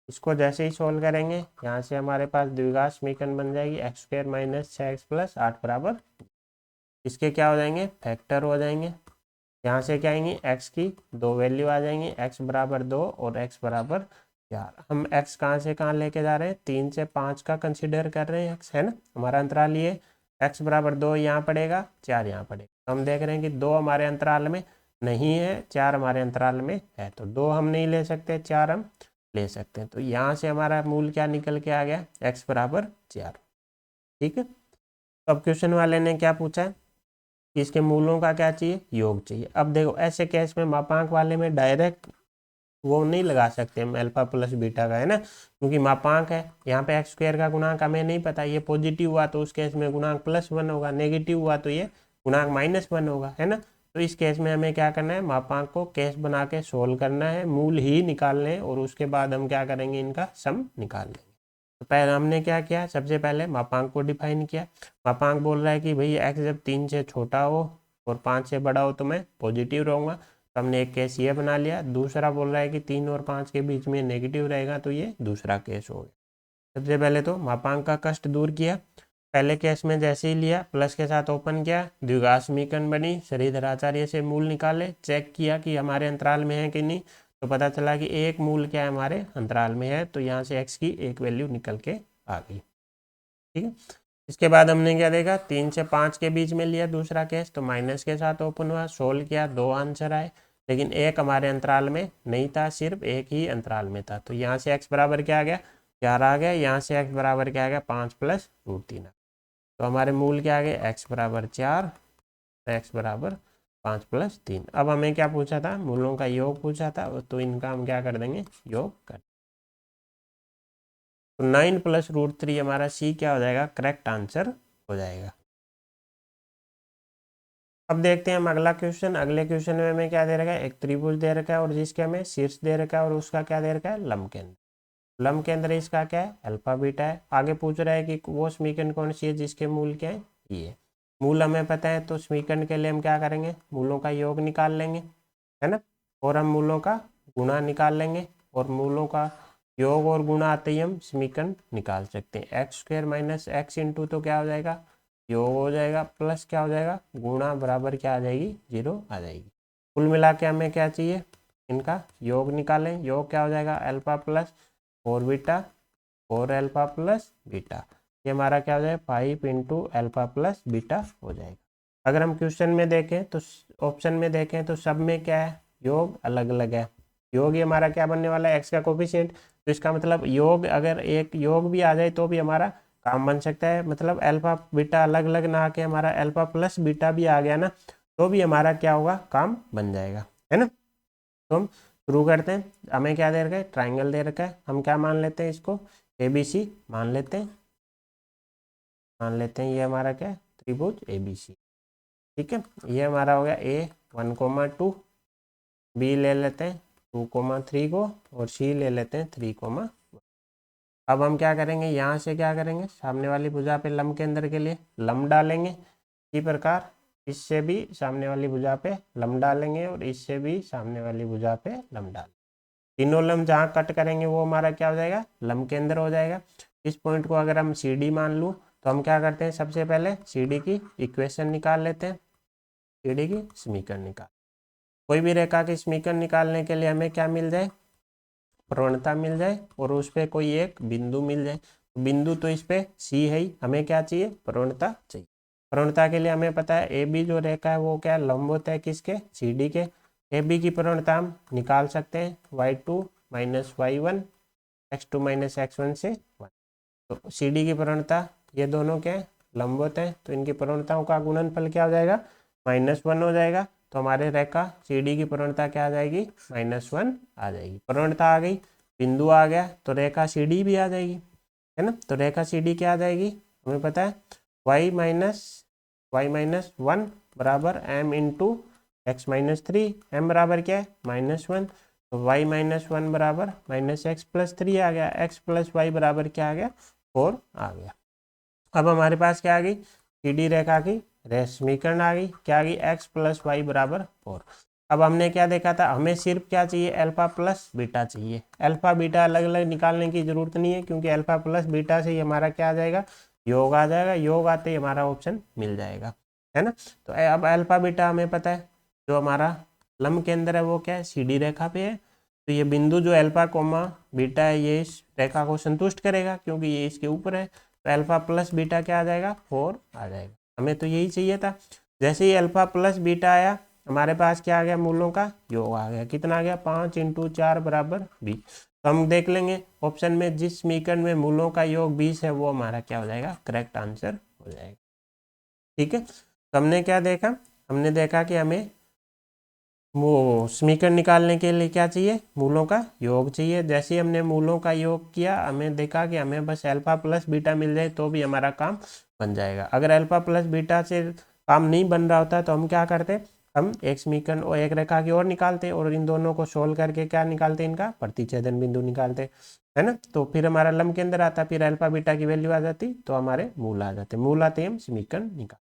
इसको जैसे ही सोल्व करेंगे यहाँ से हमारे पास द्विघात समीकरण बन जाएगी x² माइनस 6x प्लस 8 बराबर, इसके क्या हो जाएंगे, फैक्टर हो जाएंगे। यहाँ से क्या आएंगी, x की दो वैल्यू आ जाएंगी, x बराबर 2 और x बराबर 4। हम x कहाँ से कहाँ लेके जा रहे हैं, 3 से 5 का कंसिडर कर रहे हैं x, है ना। हमारा अंतराल ये x बराबर 2 यहाँ पड़ेगा, 4 यहाँ पड़ेगा। तो हम देख रहे हैं कि 2 हमारे अंतराल में नहीं है, 4 हमारे अंतराल में है, तो 2 हम नहीं ले सकते, 4 हम ले सकते हैं। तो यहाँ से हमारा मूल क्या निकल के आ गया, x बराबर 4। ठीक है, तो अब क्वेश्चन वाले ने क्या पूछा है कि इसके मूलों का क्या चाहिए, योग चाहिए। अब देखो ऐसे केस में मापांक वाले में डायरेक्ट वो नहीं लगा सकते हम अल्फा प्लस बीटा का, है ना, क्योंकि मापांक है। यहाँ पे x² का गुणांक हमें नहीं पता, ये पॉजिटिव हुआ तो उस केस में गुणांक +1 होगा, नेगेटिव हुआ तो ये गुणांक -1 होगा, है ना। तो इस केस में हमें क्या करना है, मापांक को केस बना के सोल्व करना है, मूल ही निकालने हैं और उसके बाद हम क्या करेंगे, इनका सम निकाल लेंगे। तो पहले हमने क्या किया, सबसे पहले मापांक को डिफाइन किया। मापांक बोल रहा है कि भाई x जब 3 से छोटा हो और 5 से बड़ा हो तो मैं पॉजिटिव रहूँगा, तो हमने एक केस ये बना लिया। दूसरा बोल रहा है कि 3 और 5 के बीच में नेगेटिव रहेगा, तो ये दूसरा केस हो गया। सबसे पहले तो मापांक का कष्ट दूर किया। पहले केस में जैसे ही लिया प्लस के साथ ओपन किया, द्विघात समीकरण बनी, श्रीधर आचार्य से मूल निकाले, चेक किया कि हमारे अंतराल में है कि नहीं, तो पता चला कि एक मूल क्या है, हमारे अंतराल में है, तो यहाँ से x की एक वैल्यू निकल के आ गई। ठीक है, इसके बाद हमने क्या देखा, 3 से 5 के बीच में लिया दूसरा केस, तो माइनस के साथ ओपन हुआ, सोल्व किया, 2 आंसर आए, लेकिन एक हमारे अंतराल में नहीं था, सिर्फ एक ही अंतराल में था। तो यहाँ से x बराबर क्या आ गया, 4 आ गया। यहाँ से x बराबर क्या आ गया, 5 + √3। तो हमारे मूल क्या आ गए, x बराबर 4, x बराबर 5 + 3। अब हमें क्या पूछा था, मूलों का योग पूछा था, तो इनका हम क्या कर देंगे, योग कर। तो 9 + √3 हमारा सी क्या हो जाएगा, करेक्ट आंसर हो जाएगा। अब देखते हैं हम अगला क्वेश्चन। अगले क्वेश्चन में हमें क्या दे रखा है, एक त्रिभुज दे रखा है और जिसके हमें शीर्ष दे रखा है और उसका क्या दे रखा है, लंब केंद्र। लंब केंद्र इसका क्या है, अल्फा बीटा है। आगे पूछ रहा है कि वो समीकरण कौन सी है जिसके मूल क्या है, ये मूल हमें पता है, तो समीकरण के लिए हम क्या करेंगे, मूलों का योग निकाल लेंगे, है ना, और हम मूलों का गुणा निकाल लेंगे, और मूलों का योग और गुणा आते ही हम समीकरण निकाल सकते हैं। x² - x इंटू तो क्या हो जाएगा, योग हो जाएगा, प्लस क्या हो जाएगा, गुणा बराबर क्या आ जाएगी, 0 आ जाएगी। कुल मिला के हमें क्या चाहिए, इनका योग निकालें। योग क्या हो जाएगा, alpha plus 4 beta, 4 alpha plus beta, ये हमारा क्या हो जाएगा, 5 इंटू अल्फा प्लस बीटा हो जाएगा। अगर हम क्वेश्चन में देखें तो ऑप्शन में देखें तो सब में क्या है, योग अलग अलग है। योग ये हमारा क्या बनने वाला है, एक्स का कोफिशिएंट, तो इसका मतलब योग अगर एक योग भी आ जाए तो भी हमारा काम बन सकता है। मतलब अल्फा बीटा अलग अलग ना आके हमारा अल्फा प्लस बीटा भी आ गया ना, तो भी हमारा क्या होगा, काम बन जाएगा, है ना। तो हम शुरू करते हैं। हमें क्या दे रखा है, ट्राइंगल दे रखा है, हम क्या मान लेते हैं, इसको ABC मान लेते हैं। ये हमारा क्या है, त्रिभुज ABC। ठीक है, ये हमारा हो गया A 1,2, B ले लेते हैं 2,3 को, और C ले लेते हैं 3,1। अब हम क्या करेंगे, यहाँ से क्या करेंगे, सामने वाली भुजा पे लंब केंद्र के लिए लंब डालेंगे। इसी प्रकार इससे भी सामने वाली भुजा पे लंब डालेंगे, और इससे भी सामने वाली भुजा पे लंब डालेंगे। तीनों लंब जहाँ कट करेंगे वो हमारा क्या हो जाएगा, लंब केंद्र हो जाएगा। इस पॉइंट को अगर हम CD मान लूँ तो हम क्या करते हैं, सबसे पहले CD की इक्वेशन निकाल लेते हैं, CD की समीकरण निकाल। कोई भी रेखा की समीकरण निकालने के लिए हमें क्या मिल जाए, प्रवणता मिल जाए, और उस पर कोई एक बिंदु मिल जाए। बिंदु तो इस पे C है ही, हमें क्या चाहिए, प्रवणता चाहिए। प्रवणता के लिए हमें पता है AB जो रेखा है वो क्या लंबवत है किसके, CD के। AB की प्रवणता हम निकाल सकते हैं, y2 - y1 x2 - x1 से 1। तो CD की प्रवणता, ये दोनों क्या है, लंबवत है, तो इनकी प्रवणताओं का गुणनफल क्या हो जाएगा, -1 हो जाएगा। तो हमारे रेखा CD की प्रवणता क्या आ जाएगी, -1 आ जाएगी। प्रवणता आ गई, बिंदु आ गया, तो रेखा CD भी आ जाएगी, है ना। तो रेखा CD क्या आ जाएगी, हमें पता है y-1 बराबर m इंटू x-3, m बराबर क्या है -1, तो y-1 बराबर -x+3 आ गया, x + y बराबर क्या आ गया 4 आ गया। अब हमारे पास क्या आ गई सीधी रेखा की समीकरण आ गई, क्या आ गई x + y बराबर 4। अब हमने क्या देखा था, हमें सिर्फ क्या चाहिए अल्फा प्लस बीटा चाहिए। अल्फा बीटा अलग अलग निकालने की जरूरत नहीं है, क्योंकि अल्फा प्लस बीटा से ही हमारा क्या आ जाएगा योग आ जाएगा, योग आते ही हमारा ऑप्शन मिल जाएगा, है ना। तो अब अल्फा बीटा हमें पता है, जो हमारा लंब केंद्र है वो क्या है सीधी रेखा पे है, तो ये बिंदु जो अल्फा कोमा बीटा है ये इस रेखा को संतुष्ट करेगा, क्योंकि ये इसके ऊपर है, तो अल्फा प्लस बीटा क्या आ जाएगा 4 आ जाएगा। हमें तो यही चाहिए था। जैसे ही अल्फा प्लस बीटा आया हमारे पास क्या आ गया मूलों का योग आ गया, कितना आ गया 5 × 4 बराबर 20। तो हम देख लेंगे ऑप्शन में जिस समीकरण में मूलों का योग 20 है वो हमारा क्या हो जाएगा करेक्ट आंसर हो जाएगा। ठीक है, तो हमने क्या देखा, हमने देखा कि हमें वो समीकरण निकालने के लिए क्या चाहिए मूलों का योग चाहिए। जैसे ही हमने मूलों का योग किया हमें देखा कि हमें बस अल्फा प्लस बीटा मिल जाए तो भी हमारा काम बन जाएगा। अगर अल्फा प्लस बीटा से काम नहीं बन रहा होता तो हम क्या करते, हम एक समीकरण और एक रेखा की ओर निकालते और इन दोनों को सोल्व करके क्या निकालते, इनका प्रतिच्छेदन बिंदु निकालते, है ना। तो फिर हमारा लंब के अंदर आता, फिर अल्फा बीटा की वैल्यू आ जाती, तो हमारे मूल आ जाते, मूल आते हम समीकरण निकाल।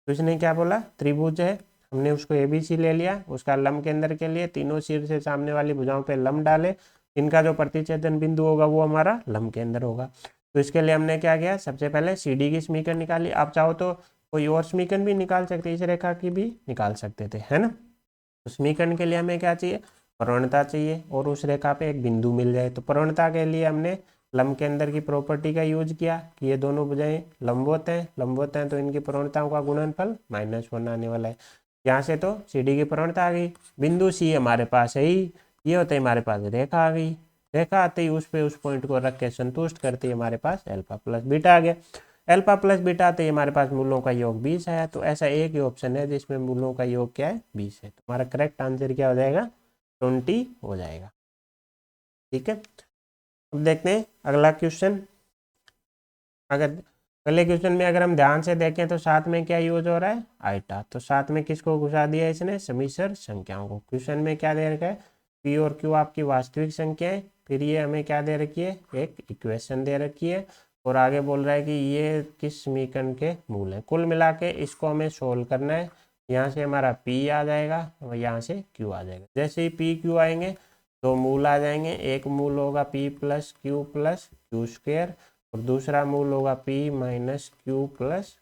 तो इसने क्या बोला त्रिभुज है, हमने उसको ABC ले लिया, उसका लंब केंद्र के लिए तीनों सिर से सामने वाली भुजाओं पे लंब डाले, इनका जो प्रतिच्छेदन बिंदु होगा वो हमारा लंब केंद्र होगा। तो इसके लिए हमने क्या किया, सबसे पहले CD की समीकरण निकाली। आप चाहो तो कोई और समीकरण भी निकाल सकते, इस रेखा की भी निकाल सकते थे, है ना। तो समीकरण के लिए हमें क्या चाहिए प्रवणता चाहिए, और उस रेखा पे एक बिंदु मिल जाए। तो प्रवणता के लिए हमने लंब केंद्र की प्रॉपर्टी का यूज किया कि ये दोनों भुजाएं लंबवत हैं तो इनकी प्रवणताओं का गुणनफल -1 आने वाला है। यहाँ से तो CD की प्रवणता आ गई, बिंदु C हमारे पास है ही, ये होते हमारे पास रेखा आ गई, रेखा आते ही उस पे उस पॉइंट को रख के संतुष्ट करते ही हमारे पास अल्फा प्लस बीटा आ गया। अल्फा प्लस बीटा आते ही हमारे पास मूलों का योग 20 आया। तो ऐसा एक ही ऑप्शन है जिसमें मूलों का योग क्या है 20 है, तो हमारा करेक्ट आंसर क्या हो जाएगा 20 हो जाएगा। ठीक है, अब देखते हैं अगला क्वेश्चन। अगर अगले क्वेश्चन में अगर हम ध्यान से देखें तो साथ में क्या यूज हो रहा है आइटा, तो साथ में किसको घुसा दिया है इसने समिश्र संख्याओं को। क्वेश्चन में क्या दे रखा है P और Q आपकी वास्तविक संख्याएं, फिर ये हमें क्या दे रखी है एक इक्वेशन दे रखी है, और आगे बोल रहा है कि ये किस समीकरण के मूल है। कुल मिला के इसको हमें सोल्व करना है। यहाँ से हमारा P आ जाएगा और यहाँ से Q आ जाएगा। जैसे ही P Q आएंगे तो मूल आ जाएंगे, एक मूल होगा P + Q + Q² और दूसरा मूल होगा P - Q+।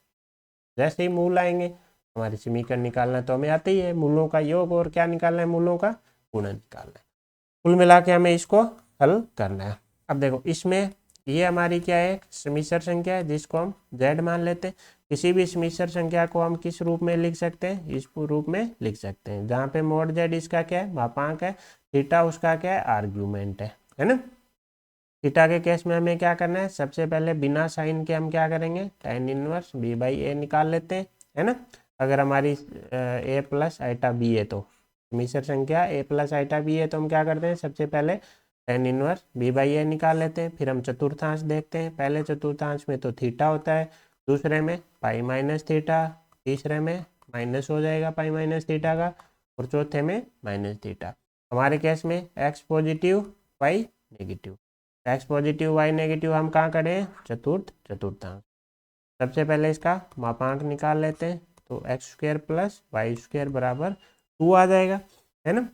जैसे ही मूल आएंगे हमारे समीकरण निकालना तो हमें आते ही है मूलों का योग, और क्या निकालना है मूलों का गुणन निकालना है। कुल मिला के हमें इसको हल करना है। अब देखो इसमें ये हमारी क्या है समिश्र संख्या है जिसको हम Z मान लेते हैं। किसी भी समिश्र संख्या को हम किस रूप में लिख सकते हैं, इस रूप में लिख सकते हैं, जहाँ पे mod Z इसका क्या है मापांक है, थीटा उसका क्या है आर्ग्यूमेंट है ना। थीटा के केस में हमें क्या करना है, सबसे पहले बिना साइन के हम क्या करेंगे tan इनवर्स B/A निकाल लेते हैं, है ना। अगर हमारी A + आइटा B है तो समिश्र संख्या A + आइटा B है तो हम क्या करते हैं सबसे पहले tan इनवर्स B/A निकाल लेते हैं। फिर हम चतुर्थांश देखते हैं, पहले चतुर्थांश में तो थीटा होता है, दूसरे में पाई माइनस थीटा, तीसरे में माइनस हो जाएगा पाई माइनस थीटा का, और चौथे में माइनस थीटा। हमारे केस में x positive y negative, x positive y negative हम कहाँ करें चतुर्थांश। सबसे पहले इसका मापांक निकाल लेते हैं, तो x² + y² बराबर 2 आ जाएगा, है ना।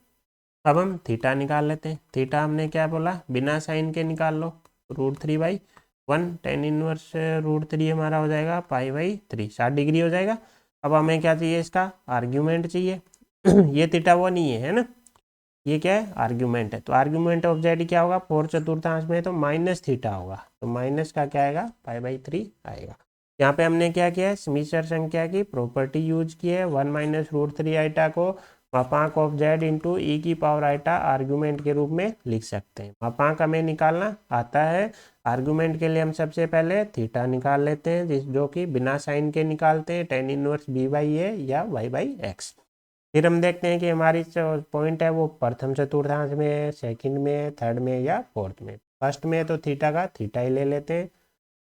अब हम थीटा निकाल लेते हैं, थीटा हमने क्या बोला बिना साइन के निकाल लो, √3/1 tan इनवर्स √3 हमारा हो जाएगा पाई/3 60 डिग्री हो जाएगा। अब हमें क्या चाहिए इसका आर्ग्यूमेंट चाहिए ये थीटा वो नहीं है ना, ये क्या है आर्ग्यूमेंट है, तो आर्ग्यूमेंट ऑफ Z क्या होगा 4 चतुर्थांश में तो माइनस थीटा होगा, तो माइनस का क्या आएगा पाई/3 आएगा। यहाँ पे हमने क्या किया है समिश्र संख्या की प्रॉपर्टी यूज की है, 1 - √3 आइटा को मापांक of Z × e⁻ iota argument के रूप में लिख सकते हैं। मापांक हमें निकालना आता है, आर्ग्यूमेंट के लिए हम सबसे पहले थीटा निकाल लेते हैं जो कि बिना साइन के निकालते हैं tan इनवर्स B/A या y/x। फिर हम देखते हैं कि हमारी जो पॉइंट है वो प्रथम चतुर्थांश में है, सेकंड में है, थर्ड में या फोर्थ में। फर्स्ट में तो थीटा का थीटा ही ले लेते हैं,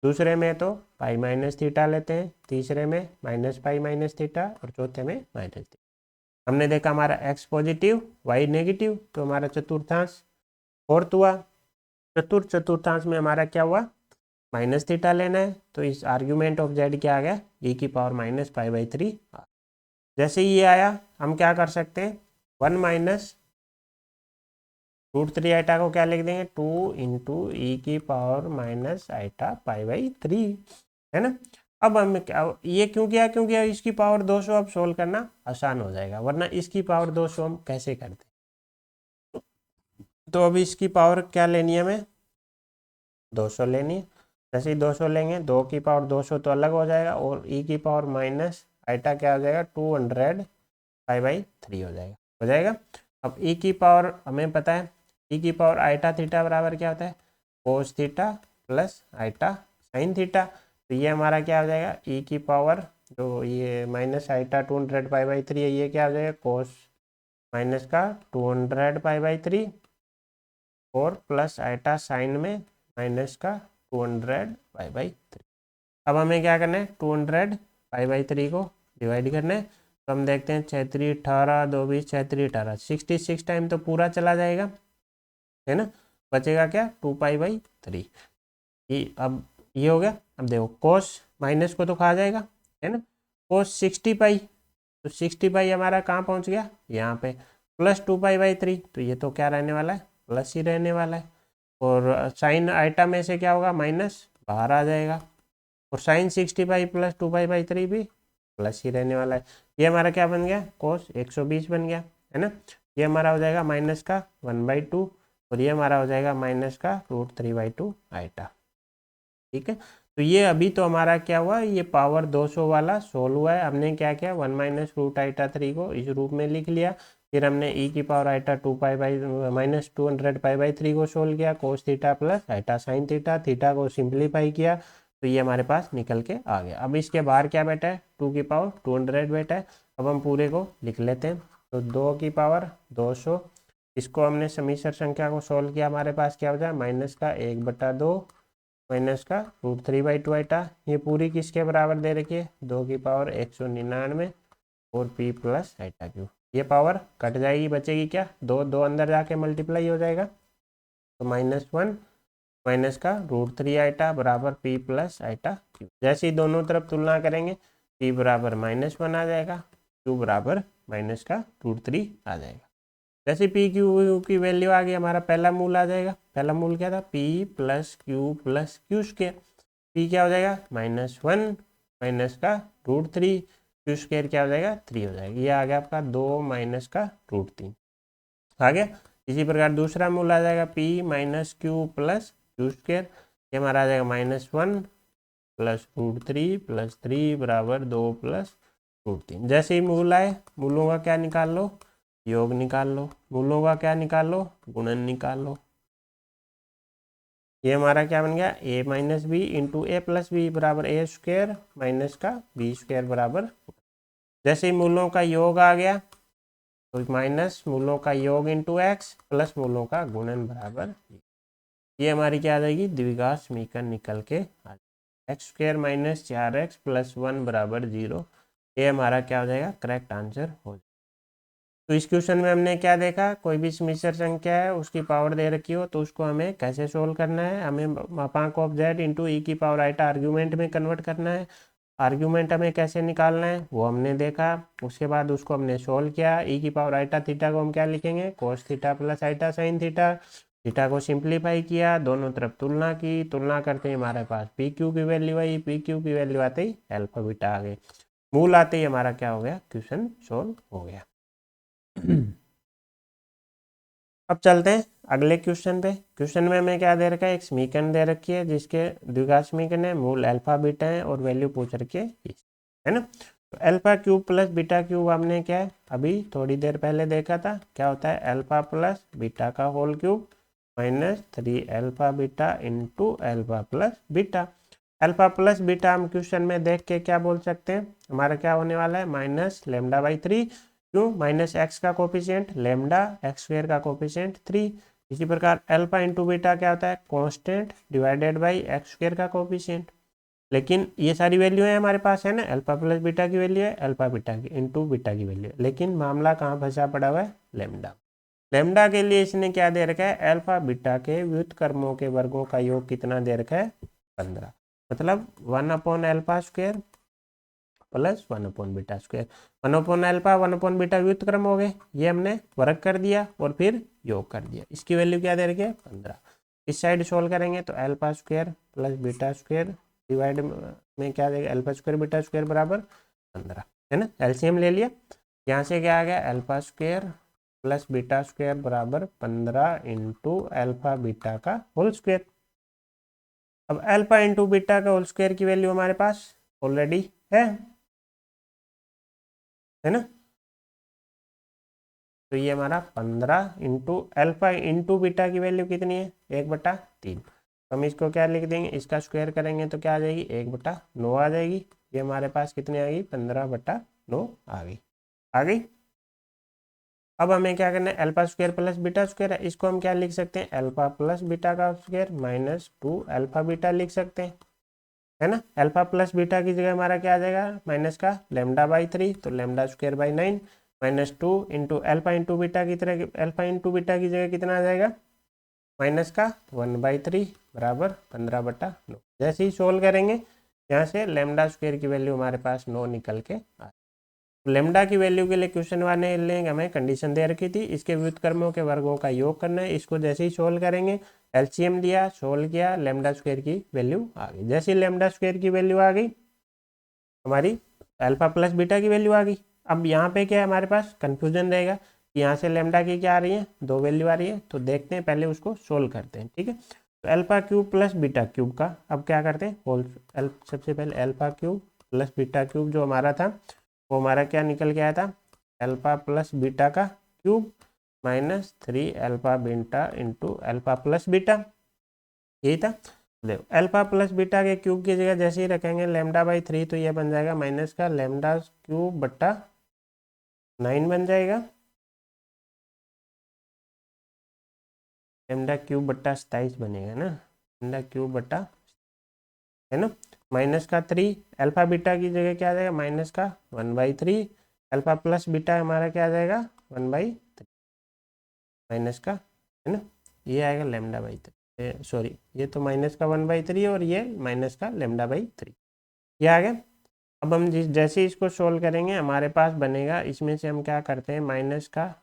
दूसरे में तो पाई माइनस थीटा लेते हैं, तीसरे में माइनस पाई माइनस थीटा और चौथे में माइनस थीटा। हमने देखा हमारा एक्स पॉजिटिव वाई नेगेटिव, तो हमारा चतुर्थांश फोर्थ हुआ। चतुर्थांश में हमारा क्या हुआ, माइनस थीटा लेना है, तो इस आर्ग्यूमेंट ऑफ जेड क्या आ गया, e की पावर माइनस पाई बाई 3। जैसे ये आया हम क्या कर सकते हैं, 1 माइनस √3 आइटा को क्या लिख देंगे, 2 इंटू ई की power minus iota pi by 3, है ना। अब हम क्या, ये क्यों किया, क्योंकि इसकी पावर 200 अब सोल्व करना आसान हो जाएगा, वरना इसकी पावर 200 हम कैसे करते। तो अब इसकी पावर क्या लेनी है, हमें 200 लेनी है। जैसे ही 200 लेंगे, 2 की पावर 200 तो अलग हो जाएगा, और ई की पावर माइनस आइटा क्या हो जाएगा, 200 पाई बाई 3 हो जाएगा। अब ई की पावर हमें पता है, ई की पावर आइटा थीटा बराबर क्या होता है, cos theta plus iota sine theta. तो ये हमारा क्या हो जाएगा, ई की पावर जो ये माइनस आइटा 200 पाई बाई 3 है, ये क्या हो जाएगा, कोस माइनस का 200 पाई बाई 3 और प्लस आइटा साइन में माइनस का 200 पाई बाई 3। अब हमें क्या करना है, 200 पाई बाई 3 को डिवाइड करना है। तो हम देखते हैं 6 3 18, 2 20 6 3 18, 66 टाइम तो पूरा चला जाएगा, है ना। बचेगा क्या, 2 पाई बाई 3। ये अब ये हो गया। अब देखो कोस माइनस को तो खा जाएगा, है ना। कोस 60 पाई, तो 60 पाई हमारा कहाँ पहुँच गया, यहाँ पे, प्लस 2 पाई बाई 3, तो ये तो क्या रहने वाला है, प्लस ही रहने वाला है। और साइन आइटा में से क्या होगा, माइनस बाहर आ जाएगा, और sine 60 pi plus 2 pi by 3 भी प्लस ही रहने वाला है। ये हमारा क्या बन गया, कोस 120 बन गया, है ना। ये हमारा हो जाएगा माइनस का 1/2, और ये हमारा हो जाएगा माइनस का √3/2 आइटा, ठीक है। तो ये अभी तो हमारा क्या हुआ, ये पावर 200 वाला सोल्व हुआ है। हमने क्या किया, 1 माइनस रूट आइटा 3 को इस रूप में लिख लिया। फिर हमने ई की power iota 2 pi by minus 200 pi by 3 को सोल्व किया, cos theta plus iota sine theta, theta को सिंप्लीफाई किया, तो ये हमारे पास निकल के आ गया। अब इसके बाहर क्या बैठा है, 2 की पावर 200 बैठा है। अब हम पूरे को लिख लेते हैं। तो 2 की पावर 200, इसको हमने समीकरण संख्या को सोल्व किया, हमारे पास क्या हो जाए, माइनस का 1/2 माइनस का √3/2 आइटा। ये पूरी किसके बराबर दे रखी है, 2 की पावर 199 और p प्लस आइटा क्यूब। ये पावर कट जाएगी, बचेगी क्या, 2 2 अंदर जाके मल्टीप्लाई हो जाएगा, तो -1 माइनस का √3 आइटा बराबर p प्लस आइटा क्यूब। जैसे ही दोनों तरफ तुलना करेंगे, p बराबर -1 आ जाएगा, q बराबर माइनस का √3 आ जाएगा। जैसे पी क्यू की वैल्यू आ गई, हमारा पहला मूल आ जाएगा। पहला मूल क्या था, p plus Q square. P क्या हो जाएगा, -1 माइनस का √3, क्यू स्क्वायर क्या हो जाएगा, 3 हो जाएगा। ये आ गया आपका 2 माइनस का √3 आ गया। इसी प्रकार दूसरा मूल आ जाएगा p minus Q plus Q square, ये हमारा आ जाएगा -1 प्लस √3 प्लस 3 बराबर 2 प्लस √3। जैसे ही मूल आए, मूलों का क्या निकाल लो, योग निकाल लो, मूलों का क्या निकाल लो, गुणन निकाल लो। ये हमारा क्या बन गया, a minus b into a plus b बराबर ए स्क्वायर माइनस का बी स्क्वायर बराबर। जैसे ही मूलों का योग आ गया, तो माइनस मूलों का योग इंटू एक्स प्लस मूलों का गुणन बराबर, ये हमारी क्या आ जाएगी, द्विघात समीकरण निकल के आ जाएगी। X square minus 4x plus 1 बराबर 0, ये हमारा क्या हो जाएगा, करेक्ट आंसर हो जाएगा। तो इस क्वेश्चन में हमने क्या देखा, कोई भी समीकरण संख्या है, उसकी पावर दे रखी हो, तो उसको हमें कैसे सोल्व करना है, हमें मापांक ऑफ जेड इंटू ई की पावर आइटा आर्ग्यूमेंट में कन्वर्ट करना है। आर्ग्यूमेंट हमें कैसे निकालना है वो हमने देखा। उसके बाद उसको हमने सोल्व किया। ई की पावर आइटा थीटा को हम क्या लिखेंगे, cos theta plus iota sine theta. Theta को सिंप्लीफाई किया, दोनों तरफ तुलना की, तुलना करते ही हमारे पास पी क्यू की वैल्यू आई, पी क्यू की वैल्यू आते ही अल्फा बीटा आ गए, मूल आते ही हमारा क्या हो गया, क्वेश्चन सोल्व हो गया। अब चलते हैं अगले क्वेश्चन पे। क्वेश्चन में हमें क्या दे रखा है, एक समीकरण दे रखी है जिसके द्विघात समीकरण है, मूल अल्फा बीटा है और वैल्यू पूछ रखी है ना। तो alpha cube plus beta cube हमने क्या है अभी थोड़ी देर पहले देखा था, क्या होता है, अल्फा प्लस बीटा का whole cube minus 3 alpha beta into alpha plus beta. Alpha plus beta हम क्वेश्चन में देख के क्या बोल सकते हैं, हमारा क्या होने वाला है, -λ/3। क्यों, माइनस एक्स का कोफिशिएंट लेमडा, एक्स स्क्वायर का कोफिशिएंट 3। इसी प्रकार अल्फा इंटू बीटा क्या होता है, constant divided by x square का कोफिशिएंट। लेकिन ये सारी वैल्यू है हमारे पास, है ना, अल्फा प्लस बीटा की वैल्यू है, अल्फा बीटा की इंटू बीटा की वैल्यू है, लेकिन मामला कहाँ फंसा पड़ा हुआ है, लेमडा। लेमडा के लिए इसने क्या दे रखा है, अल्फा बीटा के व्युत्क्रमों के वर्गों का योग कितना दे रखा है, 15, मतलब 1/अल्फा² प्लस 1/बीटा²। 1/अल्फा 1/बीटा व्युत्क्रम हो गए, ये हमने वर्ग कर दिया और फिर योग कर दिया। इसकी वैल्यू क्या दे रखी है, 15। इस साइड सोल्व करेंगे तो अल्फा² प्लस बीटा² डिवाइड में क्या देगा, अल्फा² बीटा² बराबर 15, है ना। एलसीएम ले लिया, यहाँ से क्या आ गया, अल्फा² प्लस बीटा² बराबर 15 इंटू अल्फा बीटा का होल स्क्वायर। अब अल्फा इंटू बीटा का होल स्क्वायर की वैल्यू हमारे पास ऑलरेडी है ना, तो ये हमारा 15 इंटू अल्फा इंटू बीटा की वैल्यू कितनी है, 1/3। हम इसको क्या लिख देंगे, इसका स्क्वायर करेंगे तो क्या आ जाएगी, 1/9 आ जाएगी। ये हमारे पास कितनी आ गई, 15/9 आ गई, आ गई। अब हमें क्या करना है, अल्फा² प्लस बीटा² है, इसको हम क्या लिख सकते हैं, अल्फा प्लस बीटा का स्क्वायर माइनस 2 अल्फा बीटा लिख सकते हैं, है ना। अल्फा प्लस बीटा की जगह हमारा क्या आ जाएगा, माइनस का λ/3, तो λ²/9 minus 2 into alpha into beta की तरह, अल्फा इंटू बीटा की जगह कितना आ जाएगा, माइनस का 1/3 बराबर 15/9। जैसे ही सोल्व करेंगे यहाँ से λ² की वैल्यू हमारे पास 9 निकल के आ, लेमडा की वैल्यू के लिए क्वेश्चन वाले लेंगे, हमें कंडीशन दे रखी थी, इसके व्युत्क्रमों के वर्गों का योग करना है। इसको जैसे ही सोल्व करेंगे, एलसीएम दिया, सोल्व किया, λ² की वैल्यू आ गई। जैसे ही λ² की वैल्यू आ गई, हमारी अल्फा प्लस बीटा की वैल्यू आ गई। अब यहाँ पे क्या है, हमारे पास कंफ्यूजन रहेगा कि यहाँ से लेमडा की क्या आ रही है, 2 वैल्यू आ रही है, तो देखते हैं, पहले उसको सोल्व करते हैं, ठीक है। तो अल्फा³ प्लस बीटा³ का अब क्या करते हैं, होल सबसे पहले अल्फा³ प्लस बीटा³ जो हमारा था वो हमारा क्या निकल के आया था, अल्फा प्लस बीटा का cube minus 3 alpha beta into alpha plus beta, यही था। देखो अल्फा प्लस बीटा के क्यूब की जगह जैसे ही रखेंगे λ/3, तो ये बन जाएगा माइनस का λ³ बन जाएगा, λ³ बनेगा ना, λ³ है ना, माइनस का 3 अल्फा बीटा की जगह क्या आ जाएगा, माइनस का 1/3 अल्फा प्लस बीटा हमारा क्या आ जाएगा 1/3 माइनस का, है ना, ये आएगा λ/3, सॉरी ये तो माइनस का 1/3 और ये माइनस का λ/3, ये आ गया। अब हम जैसे इसको सोल्व करेंगे हमारे पास बनेगा, इसमें से हम क्या करते हैं, माइनस का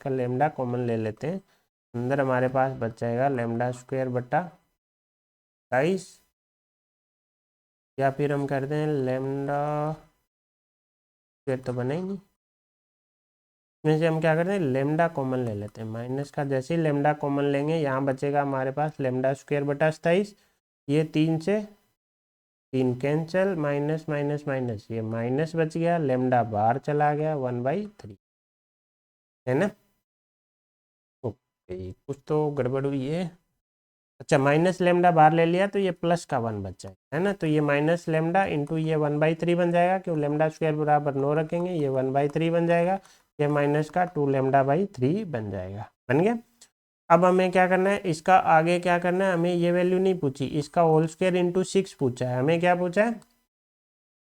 लेमडा कॉमन ले लेते हैं, अंदर हमारे पास बच जाएगा λ²/22, या फिर हम करते हैं λ² तो बना ही नहीं, इसमें से हम क्या करते हैं, लेमडा कॉमन ले लेते हैं, माइनस का जैसे ही लेमडा कॉमन लेंगे यहाँ बचेगा हमारे पास λ²/27, ये 3 से 3 कैंसिल, माइनस माइनस माइनस, ये माइनस बच गया, लेमडा बाहर चला गया 1/3, है ना। ओके, कुछ तो गड़बड़ हुई है, अच्छा माइनस लेमडा बाहर ले लिया तो ये प्लस का 1 बच जाएगा, है ना, तो ये माइनस लेमडा इंटू ये 1/3 बन जाएगा, क्यों λ² बराबर 9 रखेंगे, ये 1/3 बन जाएगा, ये माइनस का 2 λ/3 बन जाएगा, बन गया। अब हमें क्या करना है, इसका आगे क्या करना है, हमें ये वैल्यू नहीं पूछी, इसका होल स्क्वायर इंटू 6 पूछा है, हमें क्या पूछा है,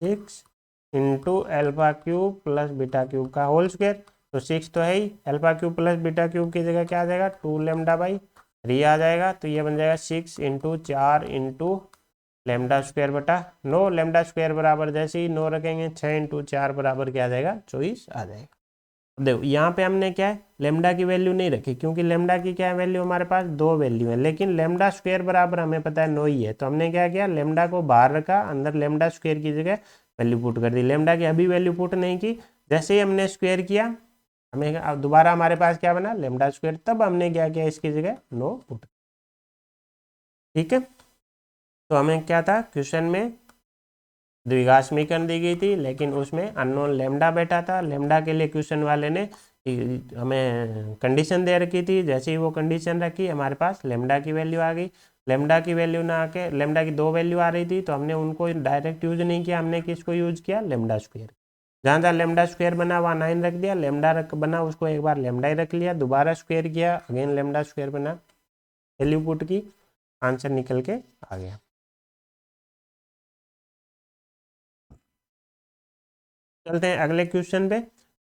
6 इंटू α³ प्लस बीटा³ का होल स्क्वायर, तो 6 तो है ही, α³ प्लस बीटा³ की जगह क्या आ जाएगा 2 λ/3 आ जाएगा, तो ये बन जाएगा 6 इंटू 4 इंटू λ²/9, λ² बराबर जैसे ही 9 रखेंगे 6 इंटू 4 बराबर क्या आ जाएगा 24 आ जाएगा। अब देखो यहाँ पे हमने क्या है, लेमडा की वैल्यू नहीं रखी, क्योंकि लेमडा की क्या वैल्यू हमारे पास 2 वैल्यू है, लेकिन λ² बराबर हमें पता है 9 ही है, तो हमने क्या किया, लेमडा को बाहर रखा, अंदर λ² की जगह वैल्यू पुट कर दी, लेमडा की अभी वैल्यू पुट नहीं की, जैसे ही हमने स्क्वायर किया हमें दोबारा हमारे पास क्या बना λ², तब हमने क्या किया, इसकी जगह 9 पुट, ठीक है। तो हमें क्या था, क्वेश्चन में द्विघात समीकरण दी गई थी, लेकिन उसमें अननोन लेमडा बैठा था, लेमडा के लिए क्वेश्चन वाले ने हमें कंडीशन दे रखी थी, जैसे ही वो कंडीशन रखी हमारे पास लेमडा की वैल्यू आ गई, लेमडा की वैल्यू ना आके लेमडा की 2 वैल्यू आ रही थी, तो हमने उनको डायरेक्ट यूज नहीं किया, हमने किसको यूज किया, λ², जहाँ जहाँ λ² बना वहाँ 9 रख दिया, लेमडा बना उसको एक बार लेमडा ही रख लिया, दोबारा स्क्वायर किया, अगेन λ² बना, वैल्यू पुट की, आंसर निकल के आ गया। चलते हैं अगले क्वेश्चन पे।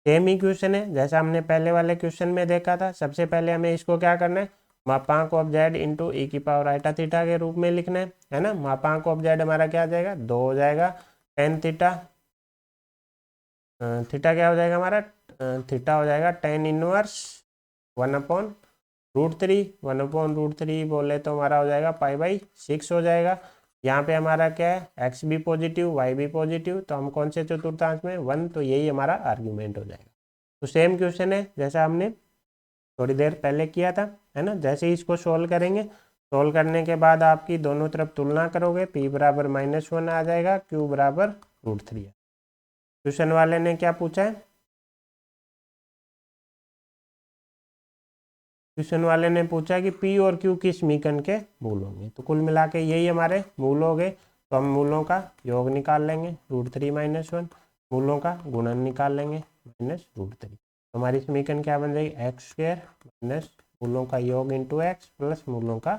सेम ही क्वेश्चन है जैसा हमने पहले वाले क्वेश्चन में देखा था। सबसे पहले हमें इसको क्या करना है, मापांक ऑफ जेड इंटू ई की पावर आइटा थीटा के रूप में लिखना है ना। मापांक ऑफ जेड हमारा क्या आ जाएगा, 2 हो जाएगा। टेन थीटा, थीटा क्या हो जाएगा हमारा, थीटा हो जाएगा टेन इनवर्स 1/√3। 1/√3 बोले तो हमारा हो जाएगा π/6 हो जाएगा। यहाँ पे हमारा क्या है, एक्स भी पॉजिटिव वाई भी पॉजिटिव, तो हम कौन से चतुर्थांश में 1, तो यही हमारा आर्ग्यूमेंट हो जाएगा। तो सेम क्वेश्चन है जैसा हमने थोड़ी देर पहले किया था, है ना। जैसे ही इसको सोल्व करेंगे, सोल्व करने के बाद आपकी दोनों तरफ तुलना करोगे, p बराबर -1 आ जाएगा, q बराबर √3 है। क्वेश्चन वाले ने क्या पूछा है, क्वेश्चन वाले ने पूछा कि p और q किस समीकरण के मूल होंगे। तो कुल मिला के यही हमारे मूल हो गए। तो हम मूलों का योग निकाल लेंगे, √3 - 1, मूलों का गुणन निकाल लेंगे -√3। तो हमारी समीकरण क्या बन जाएगी, x² माइनस मूलों का योग इंटू एक्स प्लस मूलों का,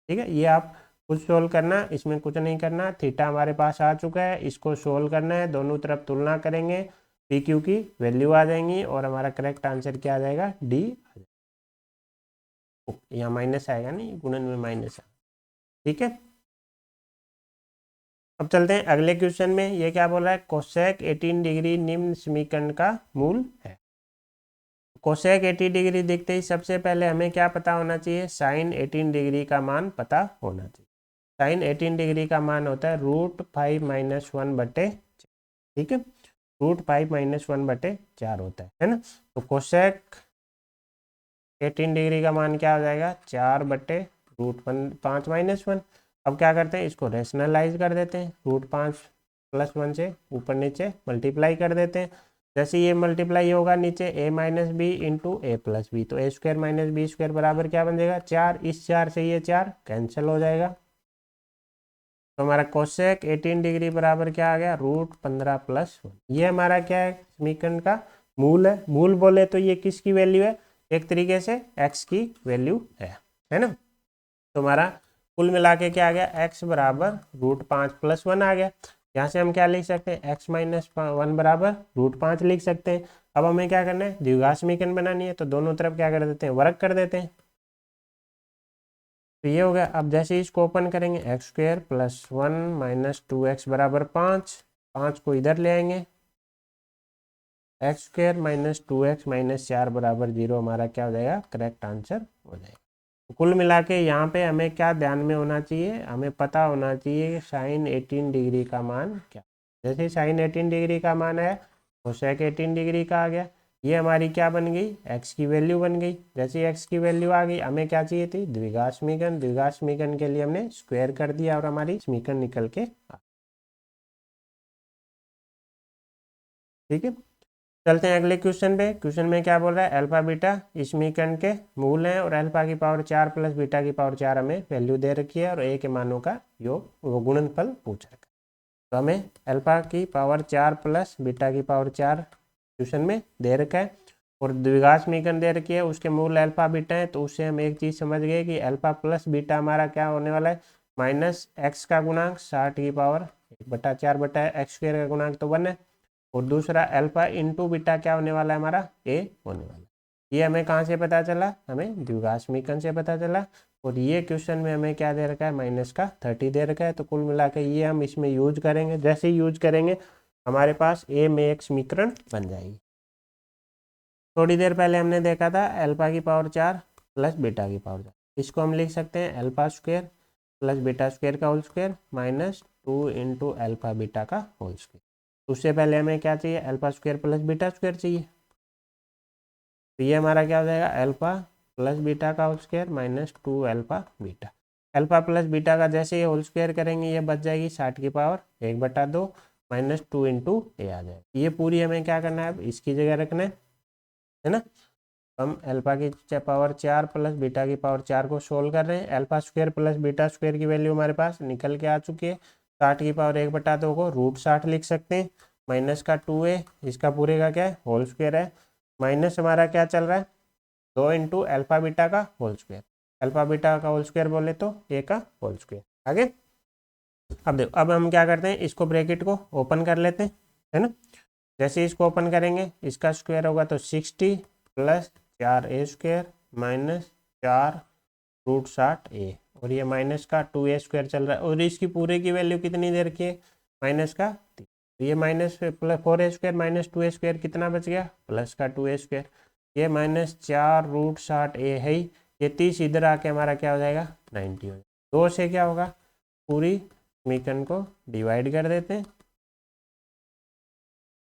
ठीक है। ये आप कुछ सोल्व करना, इसमें कुछ नहीं करना। थीटा हमारे पास आ चुका है, इसको सोल्व करना है, दोनों तरफ तुलना करेंगे, पी क्यू की वैल्यू आ जाएंगी और हमारा करेक्ट आंसर क्या आ जाएगा, डी। यहाँ माइनस आएगा नहीं, गुणन में माइनस आएगा, ठीक है। अब चलते हैं अगले क्वेश्चन में। ये क्या बोल रहा है, कोसेक 18 डिग्री निम्न समीकरण का मूल है। कोसेक 80 डिग्री देखते ही सबसे पहले हमें क्या पता होना चाहिए, साइन 18 डिग्री का मान पता होना चाहिए। साइन 18 डिग्री का मान होता है √5 - 1/4, ठीक है। √5 - 1/4 होता है ना। तो कोसेक 18 डिग्री का मान क्या हो जाएगा, 4/√5 - 1। अब क्या करते हैं, इसको रेशनलाइज कर देते हैं, √5 + 1 से ऊपर नीचे मल्टीप्लाई कर देते हैं। जैसे ये मल्टीप्लाई होगा नीचे a - b into a + b, तो a² - b² बराबर क्या बन जाएगा, 4। इस 4 से ये 4 कैंसिल हो जाएगा। तो हमारा कोसेक 18 डिग्री बराबर क्या आ गया, √15 + 1। ये हमारा क्या है, समीकरण का मूल है। मूल बोले तो ये किसकी वैल्यू है, एक तरीके से x की वैल्यू है ना। तो हमारा कुल मिला के क्या आ गया, x बराबर √5 + 1 आ गया। यहाँ से हम क्या लिख सकते हैं, x - 1 बराबर √5 लिख सकते हैं। अब हमें क्या करना है, द्विघात समीकरण बनानी है, तो दोनों तरफ क्या कर देते हैं, वर्ग कर देते हैं। तो ये हो गया। अब जैसे ही इसको ओपन करेंगे, x² + 1 - 2x बराबर 5, 5 को इधर ले आएंगे, x² - 2x - 4 बराबर 0 हमारा क्या हो जाएगा, करेक्ट आंसर हो जाएगा। तो कुल मिला के यहाँ पे हमें क्या ध्यान में होना चाहिए, हमें पता होना चाहिए साइन 18 डिग्री का मान क्या। जैसे साइन 18 डिग्री का मान है, कोसेक 18 डिग्री का आ गया। ये हमारी क्या बन गई, x की वैल्यू बन गई। जैसे x की वैल्यू आ गई, हमें क्या चाहिए थी, द्विघात समीकरण। द्विघात समीकरण के लिए हमने स्क्वायर कर दिया और हमारी समीकरण निकल के ठीक है। चलते हैं अगले क्वेश्चन पे। क्वेश्चन में क्या बोल रहा है, अल्फा बीटा इस समीकरण के मूल हैं और अल्फा की पावर 4 + बीटा की पावर 4 हमें वैल्यू दे रखी है और ए के मानों का योग वो गुणनफल पूछ रखा है। तो हमें अल्फा की पावर 4 + बीटा की पावर 4 क्वेश्चन में दे रखा है और द्विघात समीकरण दे रखी है, उसके मूल अल्फा बीटा है। तो उससे हम एक चीज़ समझ गए कि अल्फा + बीटा हमारा क्या होने वाला है, -x का गुणांक 60 की पावर 1/4/x² का गुणांक तो 1 है, और दूसरा अल्फा इंटू बीटा क्या होने वाला है, हमारा ए होने वाला है। ये हमें कहाँ से पता चला, हमें द्विघात समीकरण से पता चला। और ये क्वेश्चन में हमें क्या दे रखा है, -30 दे रखा है। तो कुल मिला के ये हम इसमें यूज करेंगे। जैसे ही यूज करेंगे हमारे पास ए में एक समीकरण बन जाएगी। थोड़ी देर पहले हमने देखा था अल्फा की पावर 4 + बीटा की पावर 4, इसको हम लिख सकते हैं α² + β² का whole square -2 into alpha beta का होल स्क्वायर। उससे पहले हमें क्या चाहिए, α² + β² चाहिए। तो ये हमारा क्या हो जाएगा, अल्फा + बीटा का whole square -2 alpha beta. Alpha + beta का जैसे ही होल स्क्वायर करेंगे ये बच जाएगी 60 की पावर 1/2 -2 इंटू ए आ जाएगा। ये पूरी हमें क्या करना है, अब इसकी जगह रखना है ना। हम अल्फा की पावर 4 + बीटा की पावर 4 को सोल्व कर रहे हैं। α² + β² की वैल्यू हमारे पास निकल के आ चुकी है। 60 की पावर 1/2 को √60 लिख सकते हैं, माइनस का 2a, इसका पूरे का क्या है, होल स्क्वायर है, माइनस हमारा क्या चल रहा है 2 इंटू अल्फा बीटा का होल स्क्वायर। अल्फा बीटा का होल स्क्वायर बोले तो a का होल स्क्वायर। आगे अब देखो, अब हम क्या करते हैं, इसको ब्रैकेट को ओपन कर लेते हैं, है ना। जैसे इसको ओपन करेंगे इसका स्क्वायर होगा तो 60 प्लस 4a² माइनस 4√60a, और ये माइनस का 2a² चल रहा है, और इसकी पूरे की वैल्यू कितनी दे रखी है, माइनस का 3। तो ये minus plus 4a² minus 2a² कितना बच गया, प्लस का 2a²। ये माइनस 4√60a है, ये 30 इधर आके हमारा क्या हो जाएगा, 90 हो जाएगा। 2 से क्या होगा, पूरी समीकरण को डिवाइड कर देते हैं।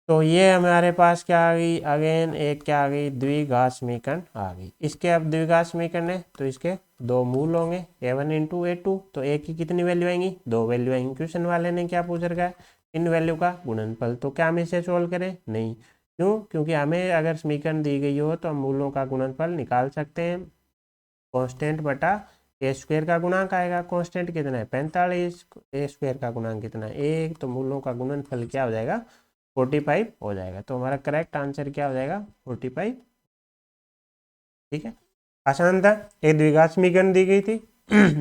तो ये हमारे पास क्या आ गई, अगेन एक क्या आ गई, द्विघात समीकरण आ गई। इसके अब द्विघात समीकरण है तो इसके दो मूल होंगे, a1 इंटू a2, तो a की कितनी वैल्यू आएंगी, 2 वैल्यू आएंगी। क्वेश्चन वाले ने क्या पूछ रखा है, इन वैल्यू का गुणनफल। तो क्या हम इसे सोल्व करें, नहीं, क्यों, क्योंकि हमें अगर समीकरण दी गई हो तो हम मूलों का गुणनफल निकाल सकते हैं। कांस्टेंट बटा a² का गुणांक आएगा, कांस्टेंट कितना है 45, a² का गुणांक कितना है 1, तो मूलों का गुणनफल क्या हो जाएगा, 45 हो जाएगा। तो हमारा करेक्ट आंसर क्या हो जाएगा, 45। ठीक है, आसान था। एक द्विघात समीकरण दी गई थी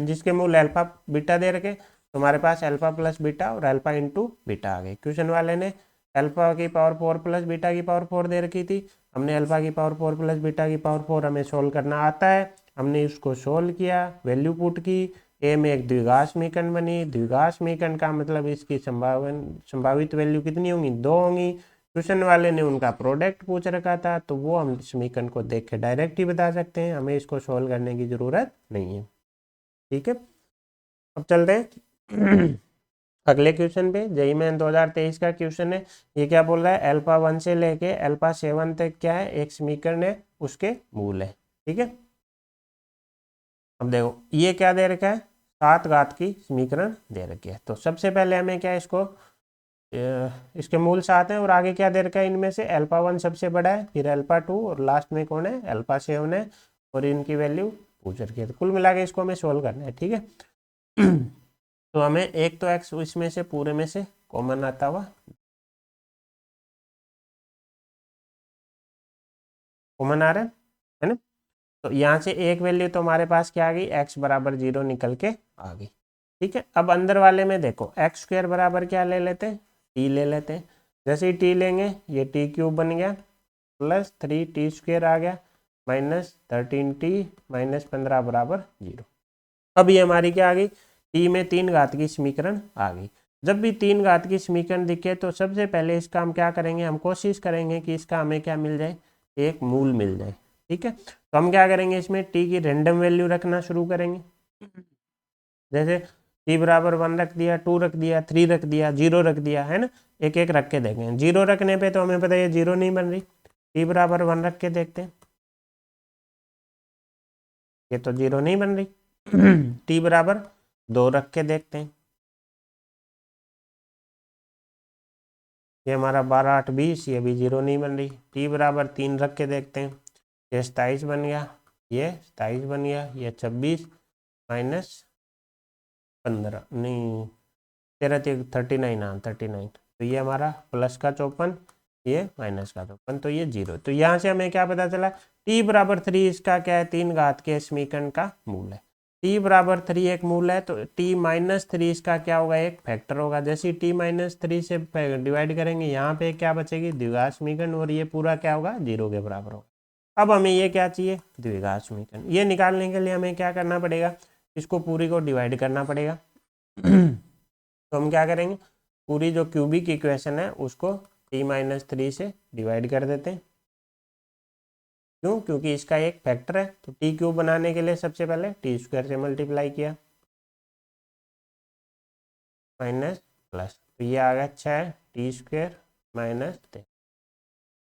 जिसके मूल अल्फा बीटा दे रखे, तो हमारे पास अल्फा प्लस बीटा और अल्फा इंटू बीटा आ गए। क्वेश्चन वाले ने अल्फा की पावर 4 प्लस बीटा की पावर 4 दे रखी थी, हमने अल्फा की पावर 4 प्लस बीटा की पावर 4 हमें सोल्व करना आता है, हमने इसको सोल्व किया, वैल्यू पुट की, ए में एक द्विघात समीकरण बनी। द्विघात समीकरण का मतलब इसकी संभावित वैल्यू कितनी होंगी, 2 होंगी। क्वेश्चन वाले ने उनका प्रोडक्ट पूछ रखा था, तो वो हम समीकरण को देख के डायरेक्ट ही बता सकते हैं, हमें इसको सोल्व करने की जरूरत नहीं है। ठीक है, अब चलते हैं अगले क्वेश्चन पे। जेईई मेन 2023 का क्वेश्चन है। ये क्या बोल रहा है, अल्फा 1 से लेके अल्फा 7 तक क्या है, एक समीकरण है, उसके मूल है। ठीक है, अब देखो ये क्या दे रखा है, 7 घात की समीकरण दे रखी है। तो सबसे पहले हमें क्या, इसको इसके मूल 7 हैं, और आगे क्या दे रखा है, इनमें से अल्फा 1 सबसे बड़ा है, फिर अल्फा 2, और लास्ट में कौन है, अल्फा 7 है, और इनकी वैल्यू पूछ रखी है। तो कुल मिला के इसको हमें सोल्व करना है। ठीक है तो हमें एक तो एक्स इसमें से पूरे में से कॉमन आता हुआ, कॉमन आ रहा है ना। तो यहाँ से एक वैल्यू तो हमारे पास क्या आ गई, x बराबर 0 निकल के आ गई। ठीक है, अब अंदर वाले में देखो x² बराबर क्या ले लेते हैं, t ले लेते हैं। जैसे ही t लेंगे ये t³ बन गया, प्लस 3t² आ गया, माइनस 13t माइनस 15 बराबर 0। अब ये हमारी क्या आ गई, t में 3 घात की समीकरण आ गई। जब भी 3 घात की समीकरण दिखे तो सबसे पहले इसका हम क्या करेंगे, हम कोशिश करेंगे कि इसका हमें क्या मिल जाए, एक मूल मिल जाए। ठीक है, तो हम क्या करेंगे, इसमें t की रैंडम वैल्यू रखना शुरू करेंगे। जैसे t बराबर 1 रख दिया, 2 रख दिया, 3 रख दिया, 0 रख दिया, है ना, एक एक रख के देखें। 0 रखने पे तो हमें पता है ये 0 नहीं बन रही, t बराबर 1 रख के देखते हैं, ये तो 0 नहीं बन रही। t बराबर 2 रख के देखते हैं, ये हमारा 12 8 20, ये भी 0 नहीं बन रही। t बराबर 3 रख के देखते हैं, ये 27 बन गया, ये 27 बन गया, ये 26 माइनस 15 नहीं 13 39, हाँ 39, तो ये हमारा प्लस का 54, ये माइनस का 54, तो ये 0। तो यहाँ से हमें क्या पता चला, t बराबर 3 इसका क्या है, 3 घात के समीकरण का मूल है। t बराबर 3 एक मूल है, तो t माइनस 3 इसका क्या होगा, एक फैक्टर होगा। जैसे t माइनस 3 से डिवाइड करेंगे, यहाँ पे क्या बचेगी, द्विघात समीकरण, और ये पूरा क्या होगा, 0 के बराबर होगा। अब हमें ये क्या चाहिए, द्विघात समीकरण। ये निकालने के लिए हमें क्या करना पड़ेगा, इसको पूरी को डिवाइड करना पड़ेगा। तो हम क्या करेंगे, पूरी जो क्यूबिक इक्वेशन है उसको t माइनस 3 से डिवाइड कर देते हैं। क्यों, क्योंकि इसका एक फैक्टर है, तो t³ बनाने के लिए सबसे पहले t² से मल्टीप्लाई किया, माइनस प्लस, तो ये आ गया 6t² माइनस 3।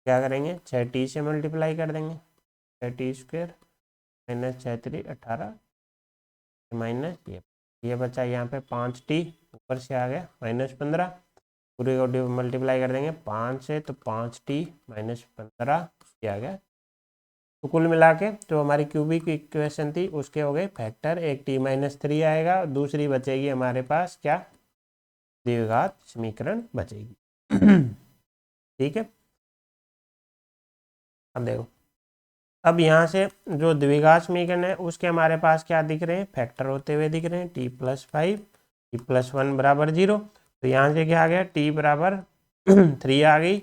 क्या करेंगे, 6t से मल्टीप्लाई कर देंगे, 6t² माइनस 6 3 18 माइनस ये बचा यहाँ पे 5t, ऊपर से आ गया माइनस 15, पूरे को मल्टीप्लाई कर देंगे 5 से, तो 5t माइनस 15 ये आ गया। तो कुल मिला के जो हमारी क्यूबिक इक्वेशन थी उसके हो गए फैक्टर, एक t माइनस 3 आएगा, दूसरी बचेगी हमारे पास क्या, द्विघात समीकरण बचेगी। ठीक है, अब देखो, अब यहाँ से जो द्विघात समीकरण है उसके हमारे पास क्या दिख रहे हैं, फैक्टर होते हुए दिख रहे हैं, t+5 t+1 बराबर 0। तो यहाँ से क्या आ गया, t बराबर 3 आ गई,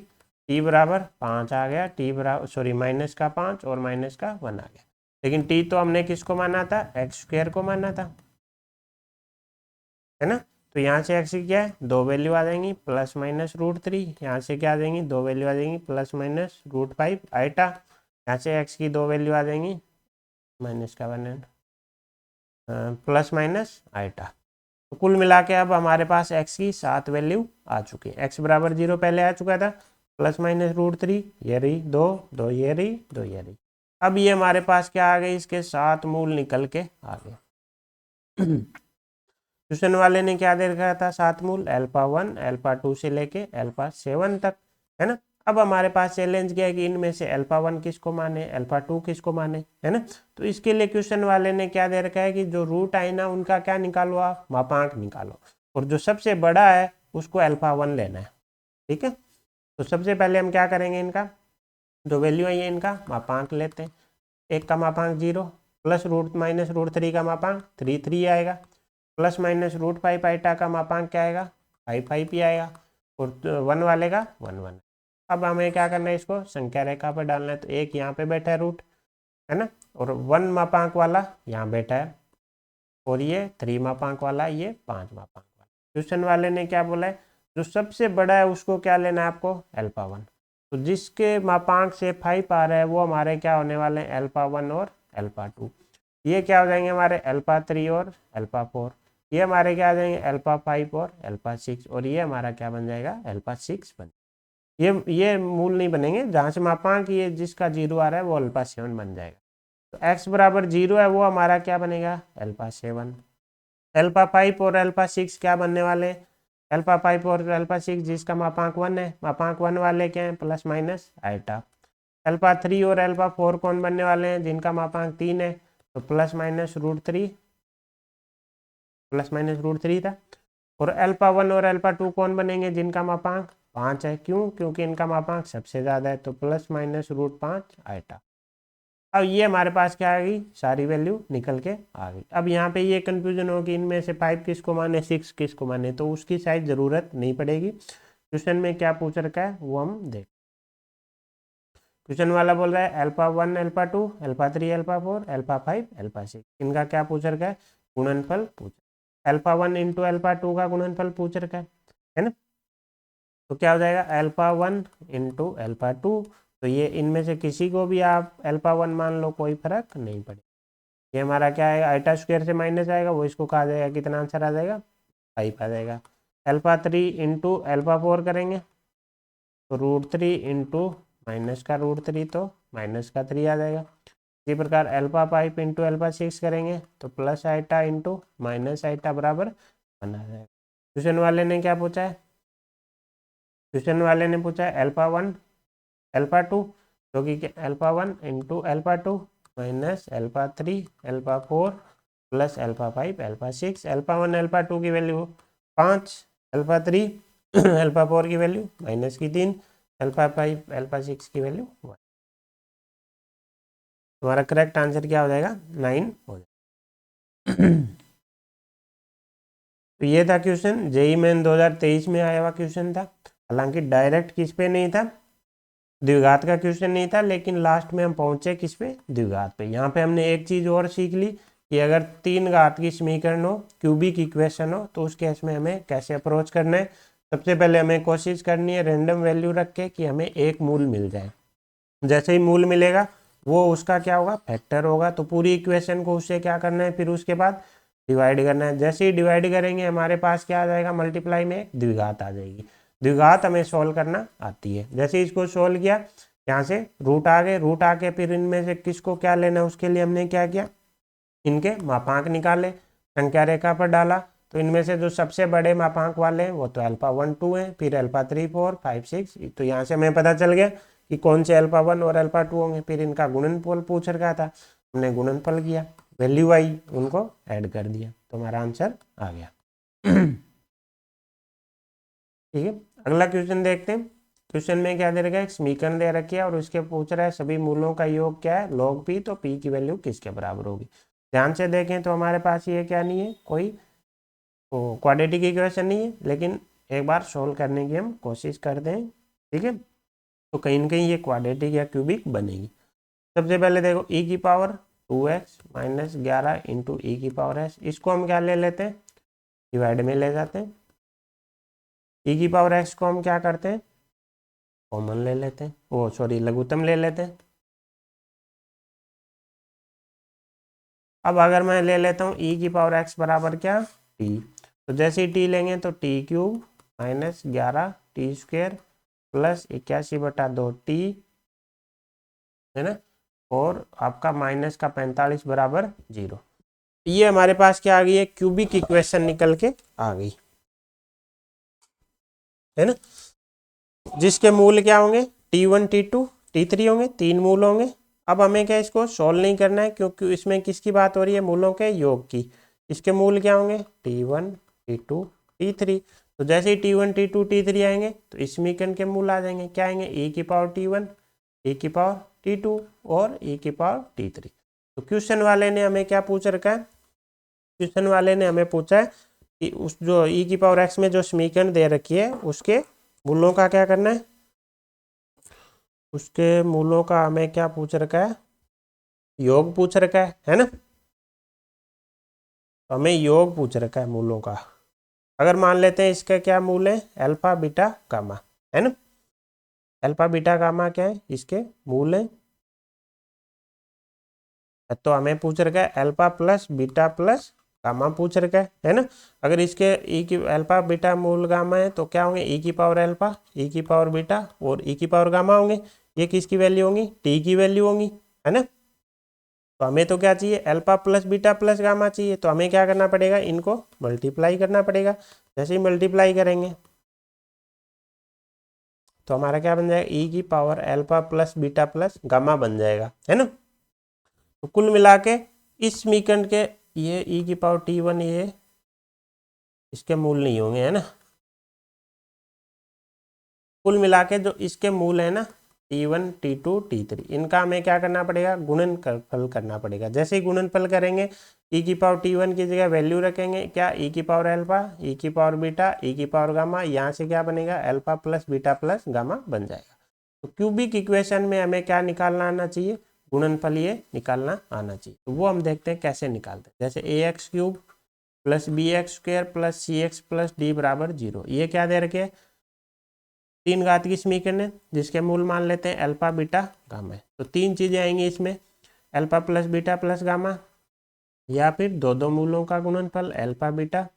टी बराबर 5 आ गया, टी बराबर सॉरी माइनस का 5 और माइनस का 1 आ गया। लेकिन टी तो हमने किसको माना था, एक्स स्क्वायर को माना था, है ना। तो यहाँ से एक्स की क्या है, 2 वैल्यू आ जाएंगी प्लस माइनस √3, यहाँ से क्या आ जाएंगी 2 वैल्यू आ जाएंगी प्लस माइनस √5 आइटा, यहाँ से एक्स की 2 वैल्यू आ जाएंगी माइनस का 1 प्लस माइनस आइटा। तो कुल मिला के अब हमारे पास x की 7 वैल्यू आ चुकी है। x बराबर 0 पहले आ चुका था, प्लस माइनस √3, ये रही 2, 2 ये रही, 2 ये रही। अब ये हमारे पास क्या आ गई, इसके 7 मूल निकल के आ गए। ट्यूशन वाले ने क्या दे रखा था, 7 मूल, अल्फा 1 अल्फा 2 से लेके अल्फा 7 तक, है ना। अब हमारे पास चैलेंज क्या है कि इनमें से अल्फा 1 किसको माने, अल्फा 2 किसको माने, है ना। तो इसके लिए क्वेश्चन वाले ने क्या दे रखा है कि जो रूट आए ना उनका क्या निकालो, आप मापांक निकालो, और जो सबसे बड़ा है उसको अल्फा 1 लेना है, ठीक है। तो सबसे पहले हम क्या करेंगे, इनका जो वैल्यू है इनका मापांक लेते हैं। एक का मापांक 0, प्लस रूट माइनस √3 का मापांक 3 आएगा, प्लस माइनस √5 आइटा का मापांक क्या आएगा 5 ही आएगा, और 1 वाले का 1 अब हमें क्या करना है, इसको संख्या रेखा पर डालना है। तो एक यहाँ पे बैठा है रूट, है ना, और 1 मापांक वाला यहाँ बैठा है, और ये 3 मापांक वाला, ये 5 मापांक वाला। क्वेश्चन वाले ने क्या बोला है, जो सबसे बड़ा है उसको क्या लेना है आपको, अल्फा 1। तो जिसके मापांक से 5 आ रहा है वो हमारे क्या होने वाले हैं, अल्फा 1 और अल्फा 2। ये क्या हो जाएंगे हमारे अल्फा 3 और अल्फा 4। ये हमारे क्या आ जाएंगे अल्फा 5 और अल्फा 6, और ये हमारा क्या बन जाएगा अल्फा 6 बन। ये मूल नहीं बनेंगे, जहाँ से मापांक ये जिसका 0 आ रहा है वो अल्फा 7 बन जाएगा। तो x बराबर 0 है वो हमारा क्या बनेगा अल्फा 7। अल्फा 5 और अल्फा 6 क्या बनने वाले हैं, अल्फा 5 और अल्फा 6 जिसका मापांक 1 है, मापांक 1 वाले क्या है प्लस माइनस आइटा। अल्फा 3 और अल्फा 4 कौन बनने वाले हैं, जिनका मापांक 3 है, तो प्लस माइनस √3, प्लस माइनस √3 था। और अल्फा 1 और अल्फा 2 कौन बनेंगे, जिनका मापांक 5 है, क्यों, क्योंकि इनका मापांक सबसे ज़्यादा है, तो प्लस माइनस √5 आइटा। अब ये हमारे पास क्या आ गई, सारी वैल्यू निकल के आ गई। अब यहाँ पे ये कंफ्यूजन हो कि इनमें से 5 किसको माने 6 किसको माने, तो उसकी शायद ज़रूरत नहीं पड़ेगी। क्वेश्चन में क्या पूछ रखा है वो हम देख। क्वेश्चन वाला बोल रहा है alpha 1 alpha 2 alpha 3 alpha 4 alpha 5 alpha 6, इनका क्या पूछ रखा है, गुणनफल पूछ। अल्फा 1 इंटू अल्फा 2 का गुणनफल पूछ रखा है ना। तो क्या हो जाएगा अल्फा 1 इंटू अल्फा 2, तो ये इनमें से किसी को भी आप अल्फा 1 मान लो, कोई फर्क नहीं पड़ेगा। ये हमारा क्या है आइटा स्क्वायर से माइनस आएगा, वो इसको कहा जाएगा, कितना आंसर आ जाएगा 5 आ जाएगा। अल्फा 3 इंटू अल्फा 4 करेंगे तो √3 इंटू माइनस का √3, तो माइनस का 3 आ जाएगा। इसी प्रकार अल्फा 5 इंटू अल्फा 6 करेंगे तो plus iota into minus iota बराबर 1 आ जाएगा। क्वेश्चन वाले ने क्या पूछा है, क्वेश्चन वाले ने पूछा है अल्फा 1 अल्फा 2, जो कि alpha 1 into alpha 2 minus alpha 3 alpha 4 plus alpha 5 alpha 6। Alpha 1 alpha 2 की वैल्यू 5, अल्फा 3 अल्फा 4 की वैल्यू माइनस की 3, अल्फा 5 अल्फा 6 की वैल्यू 1। तुम्हारा करेक्ट आंसर क्या हो जाएगा 9 हो जाएगा। तो ये था क्वेश्चन, जेईई मेन 2023 में आया हुआ क्वेश्चन था। हालांकि डायरेक्ट किस पे नहीं था, द्विघात का क्वेश्चन नहीं था, लेकिन लास्ट में हम पहुंचे किस पे, द्विघात पे। यहाँ पे हमने एक चीज और सीख ली कि अगर 3 घात की समीकरण हो, क्यूबिक इक्वेशन हो, तो उस केस में हमें कैसे अप्रोच करना है। सबसे पहले हमें कोशिश करनी है रैंडम वैल्यू रख के कि हमें एक मूल मिल जाए। जैसे ही मूल मिलेगा वो उसका क्या होगा फैक्टर होगा, तो पूरी इक्वेशन को उससे क्या करना है, फिर उसके बाद डिवाइड करना है। जैसे ही डिवाइड करेंगे हमारे पास क्या आ जाएगा, मल्टीप्लाई में द्विघात आ जाएगी। द्विघात हमें सोल्व करना आती है। जैसे इसको सोल्व किया, यहाँ से रूट आ गए, रूट आके फिर इनमें से किसको क्या लेना है, उसके लिए हमने क्या किया, इनके मापांक निकाले, संख्या रेखा पर डाला। तो इनमें से जो सबसे बड़े मापांक वाले हैं वो तो अल्फा 1 2 है, फिर अल्फा 3 4 5 6। तो यहाँ से हमें पता चल गया कि कौन से अल्फा 1 और अल्फा 2 होंगे। फिर इनका गुणनफल पूछ रखा था, हमने गुणनफल किया, वैल्यू आई, उनको ऐड कर दिया, तो हमारा आंसर आ गया। ठीक है, अगला क्वेश्चन देखते हैं। क्वेश्चन में क्या दे रखा है, एक समीकरण दे रखी है और उसके पूछ रहा है सभी मूलों का योग क्या है log p, तो p की वैल्यू किसके बराबर होगी। ध्यान से देखें तो हमारे पास ये क्या नहीं है, कोई क्वाड्रेटिक इक्वेशन नहीं है, लेकिन एक बार सोल्व करने की हम कोशिश करते हैं। ठीक है, तो कहीं ना कहीं ये क्वाड्रेटिक या क्यूबिक बनेगी। सबसे पहले देखो e की power 2x minus 11 into e की पावर s, इसको हम क्या ले लेते हैं, डिवाइड में ले जाते हैं। e की पावर x को हम क्या करते हैं, कॉमन ले लेते हैं, ओ सॉरी लघुत्तम ले लेते हैं। अब अगर मैं ले लेता हूँ e की पावर x बराबर क्या, t, तो जैसे ही t लेंगे तो t cube minus 11 T square plus 81/2 है ना, और आपका माइनस का 45 बराबर 0। ये हमारे पास क्या आ गई है, क्यूबिक इक्वेशन निकल के आ गई है ना, जिसके मूल क्या होंगे, t1 t2 t3 होंगे, 3 मूल होंगे। अब हमें क्या इसको सोल्व नहीं करना है क्योंकि इसमें किसकी बात हो रही है, मूलों के योग की। इसके मूल क्या होंगे, t1 t2 t3। तो जैसे ही t1 t2 t3 आएंगे तो इस समीकरण के मूल आ जाएंगे, क्या आएंगे, e की पावर t1 e की पावर t2 और e की पावर t3। तो क्वेश्चन वाले ने हमें क्या पूछ रखा है, क्वेश्चन वाले ने हमें पूछा है कि उस जो e की पावर x में जो समीकरण दे रखी है उसके मूलों का क्या करना है, उसके मूलों का हमें क्या पूछ रखा है, योग पूछ रखा है ना। तो हमें योग पूछ रखा है मूलों का। अगर मान लेते हैं इसका क्या मूल है, अल्फा बीटा गामा है ना, अल्फा बीटा गामा क्या है, इसके मूल है। तो हमें पूछ रखा है alpha plus beta plus gamma पूछ रखा है ना। अगर इसके ई की अल्फा बीटा मूल गामा है तो क्या होंगे, ई की पावर अल्फा ई की पावर बीटा और ई की पावर गामा होंगे। ये किसकी वैल्यू होंगी, टी की वैल्यू होंगी है ना। तो हमें तो क्या चाहिए, alpha plus beta plus gamma चाहिए, तो हमें क्या करना पड़ेगा, इनको मल्टीप्लाई करना पड़ेगा। जैसे ही मल्टीप्लाई करेंगे तो हमारा क्या बन जाएगा, ई की power alpha plus beta plus gamma बन जाएगा है ना। तो कुल मिला के इस समीकरण के ये e की पावर t1 ये इसके मूल नहीं होंगे है ना। कुल मिला के जो इसके मूल है ना t1 t2 t3, इनका हमें क्या करना पड़ेगा, गुणनफल करना पड़ेगा। जैसे ही गुणनफल करेंगे e की पावर t1 की जगह वैल्यू रखेंगे क्या, e की पावर अल्फा e की पावर बीटा e की पावर गामा, यहाँ से क्या बनेगा, alpha plus beta plus gamma बन जाएगा। तो क्यूबिक इक्वेशन में हमें क्या निकालना आना चाहिए, गुणनफल ये निकालना आना चाहिए। तो वो हम देखते हैं कैसे निकालते हैं। जैसे ए x cube plus B x square plus c x plus d बराबर 0, ये क्या दे रखे, 3 घात की समीकरण है जिसके मूल मान लेते हैं अल्फा बीटा गामा। तो 3 चीजें आएंगी इसमें, alpha plus beta plus gamma, या फिर दो मूलों का गुणनफल alpha beta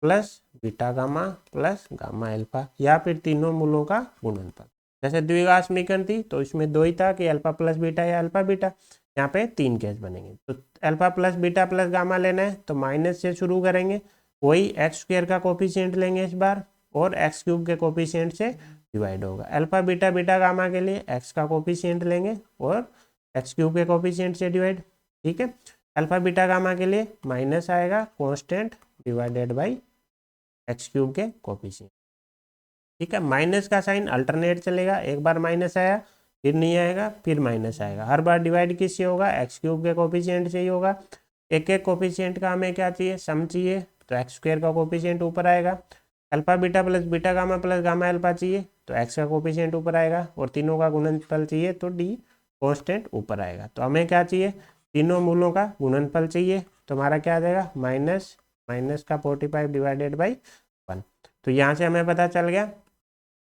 plus beta gamma plus gamma alpha, या फिर तीनों मूलों का गुणनफल। जैसे द्विघात समीकरण थी तो इसमें दो ही था कि अल्फा प्लस बीटा या अल्फा बीटा, यहाँ पे 3 केस बनेंगे। तो alpha plus beta plus gamma लेना है तो माइनस से शुरू करेंगे, वही एक्स स्क्वायर का कोफिशिएंट लेंगे इस बार और एक्स क्यूब के कोफिशिएंट से डिवाइड होगा। अल्फा बीटा बीटा गामा के लिए एक्स का कोफिशिएंट लेंगे और एक्स क्यूब के कोफिशिएंट से डिवाइड, ठीक है। अल्फा बीटा गामा के लिए माइनस आएगा constant divided by x cube के कोफिशिएंट, ठीक है। माइनस का साइन अल्टरनेट चलेगा, एक बार माइनस आया फिर नहीं आएगा फिर माइनस आएगा। हर बार डिवाइड किससे होगा, एक्स क्यूब के कोफिशिएंट से ही होगा। एक एक कोफिशिएंट का हमें क्या चाहिए, सम चाहिए, तो एक्स स्क्वायर का कोफिशिएंट ऊपर आएगा। Alpha beta plus beta gamma plus gamma alpha चाहिए तो एक्स का कोफिशिएंट ऊपर आएगा, और तीनों का गुणनफल चाहिए तो डी कांस्टेंट ऊपर आएगा। तो हमें क्या चाहिए, तीनों मूलों का गुणनफल चाहिए, तो हमारा क्या आ जाएगा, माइनस माइनस का 45 डिवाइडेड बाई 1। तो यहाँ से हमें पता चल गया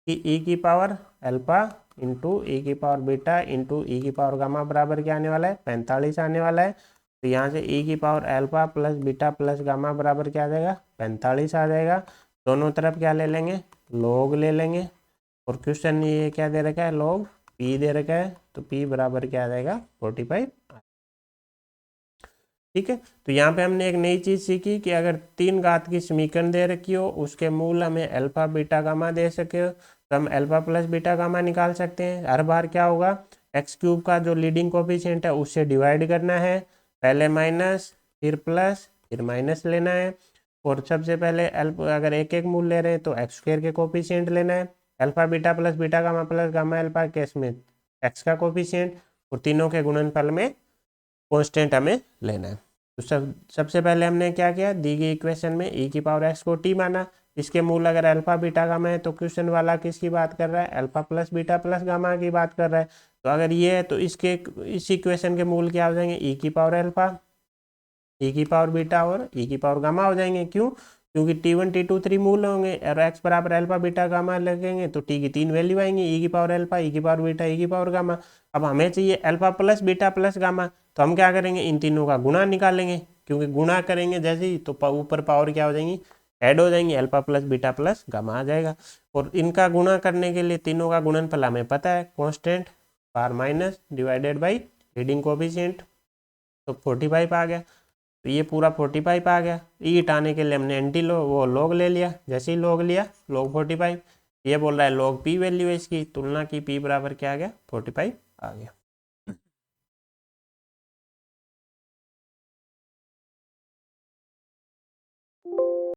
कि e की पावर अल्फा इंटू ई की पावर बीटा इंटू ई की पावर गामा बराबर क्या आने वाला है, 45 आने वाला है। तो यहाँ से e की power alpha plus beta plus gamma बराबर क्या आ जाएगा, 45 आ जाएगा। दोनों तरफ क्या ले लेंगे, लॉग ले लेंगे, और क्वेश्चन ये क्या दे रखा है, लॉग p दे रखा है, तो p बराबर क्या आ जाएगा, 45, ठीक है। तो यहाँ पे हमने एक नई चीज सीखी कि अगर 3 घात की समीकरण दे रखी हो, उसके मूल हमें अल्फा बीटा गामा दे सके तो हम अल्फा प्लस बीटा गामा निकाल सकते हैं। हर बार क्या होगा, एक्स क्यूब का जो लीडिंग कोफिशिएंट है उससे डिवाइड करना है, पहले माइनस फिर प्लस फिर माइनस लेना है। और सबसे पहले अगर एक एक मूल ले रहे हैं तो एक्स स्क्वायर के कोफिशिएंट लेना है, alpha beta plus beta gamma plus gamma alpha case में एक्स का कोफिशिएंट, और तीनों के गुणनफल में कांस्टेंट हमें लेना है। तो सबसे पहले हमने क्या किया, दी गई इक्वेशन में e की पावर x को t माना, इसके मूल अगर अल्फा बीटा गामा है तो क्वेश्चन वाला किसकी बात कर रहा है, alpha plus beta plus gamma की बात कर रहा है। तो अगर ये है तो इसके इस इक्वेशन के मूल क्या हो जाएंगे, e की पावर अल्फा, e की पावर बीटा और e की पावर गामा हो जाएंगे। क्यों, क्योंकि t1 t2 3 मूल होंगे और x बराबर अल्फा बीटा गामा लगेंगे तो t की 3 वैल्यू आएंगी, e की पावर अल्फा, e की पावर बीटा, e की पावर गामा। अब हमें चाहिए alpha plus beta plus gamma, तो हम क्या करेंगे, इन तीनों का गुणा निकालेंगे, क्योंकि गुणा करेंगे जैसे ही तो ऊपर पावर क्या हो जाएंगी, ऐड हो जाएंगी, alpha plus beta plus gamma आ जाएगा। और इनका गुणा करने के लिए तीनों का गुणनफल हमें पता है, constant power minus divided by leading coefficient, तो 45 आ गया। तो ये पूरा 45 आ गया। ई हटाने के लिए हमने एंटी लॉग ले लिया, जैसे ही लॉग लिया लॉग 45, ये बोल रहा है लॉग पी वैल्यू है इसकी, तुलना की पी बराबर क्या आ गया 45 आ गया।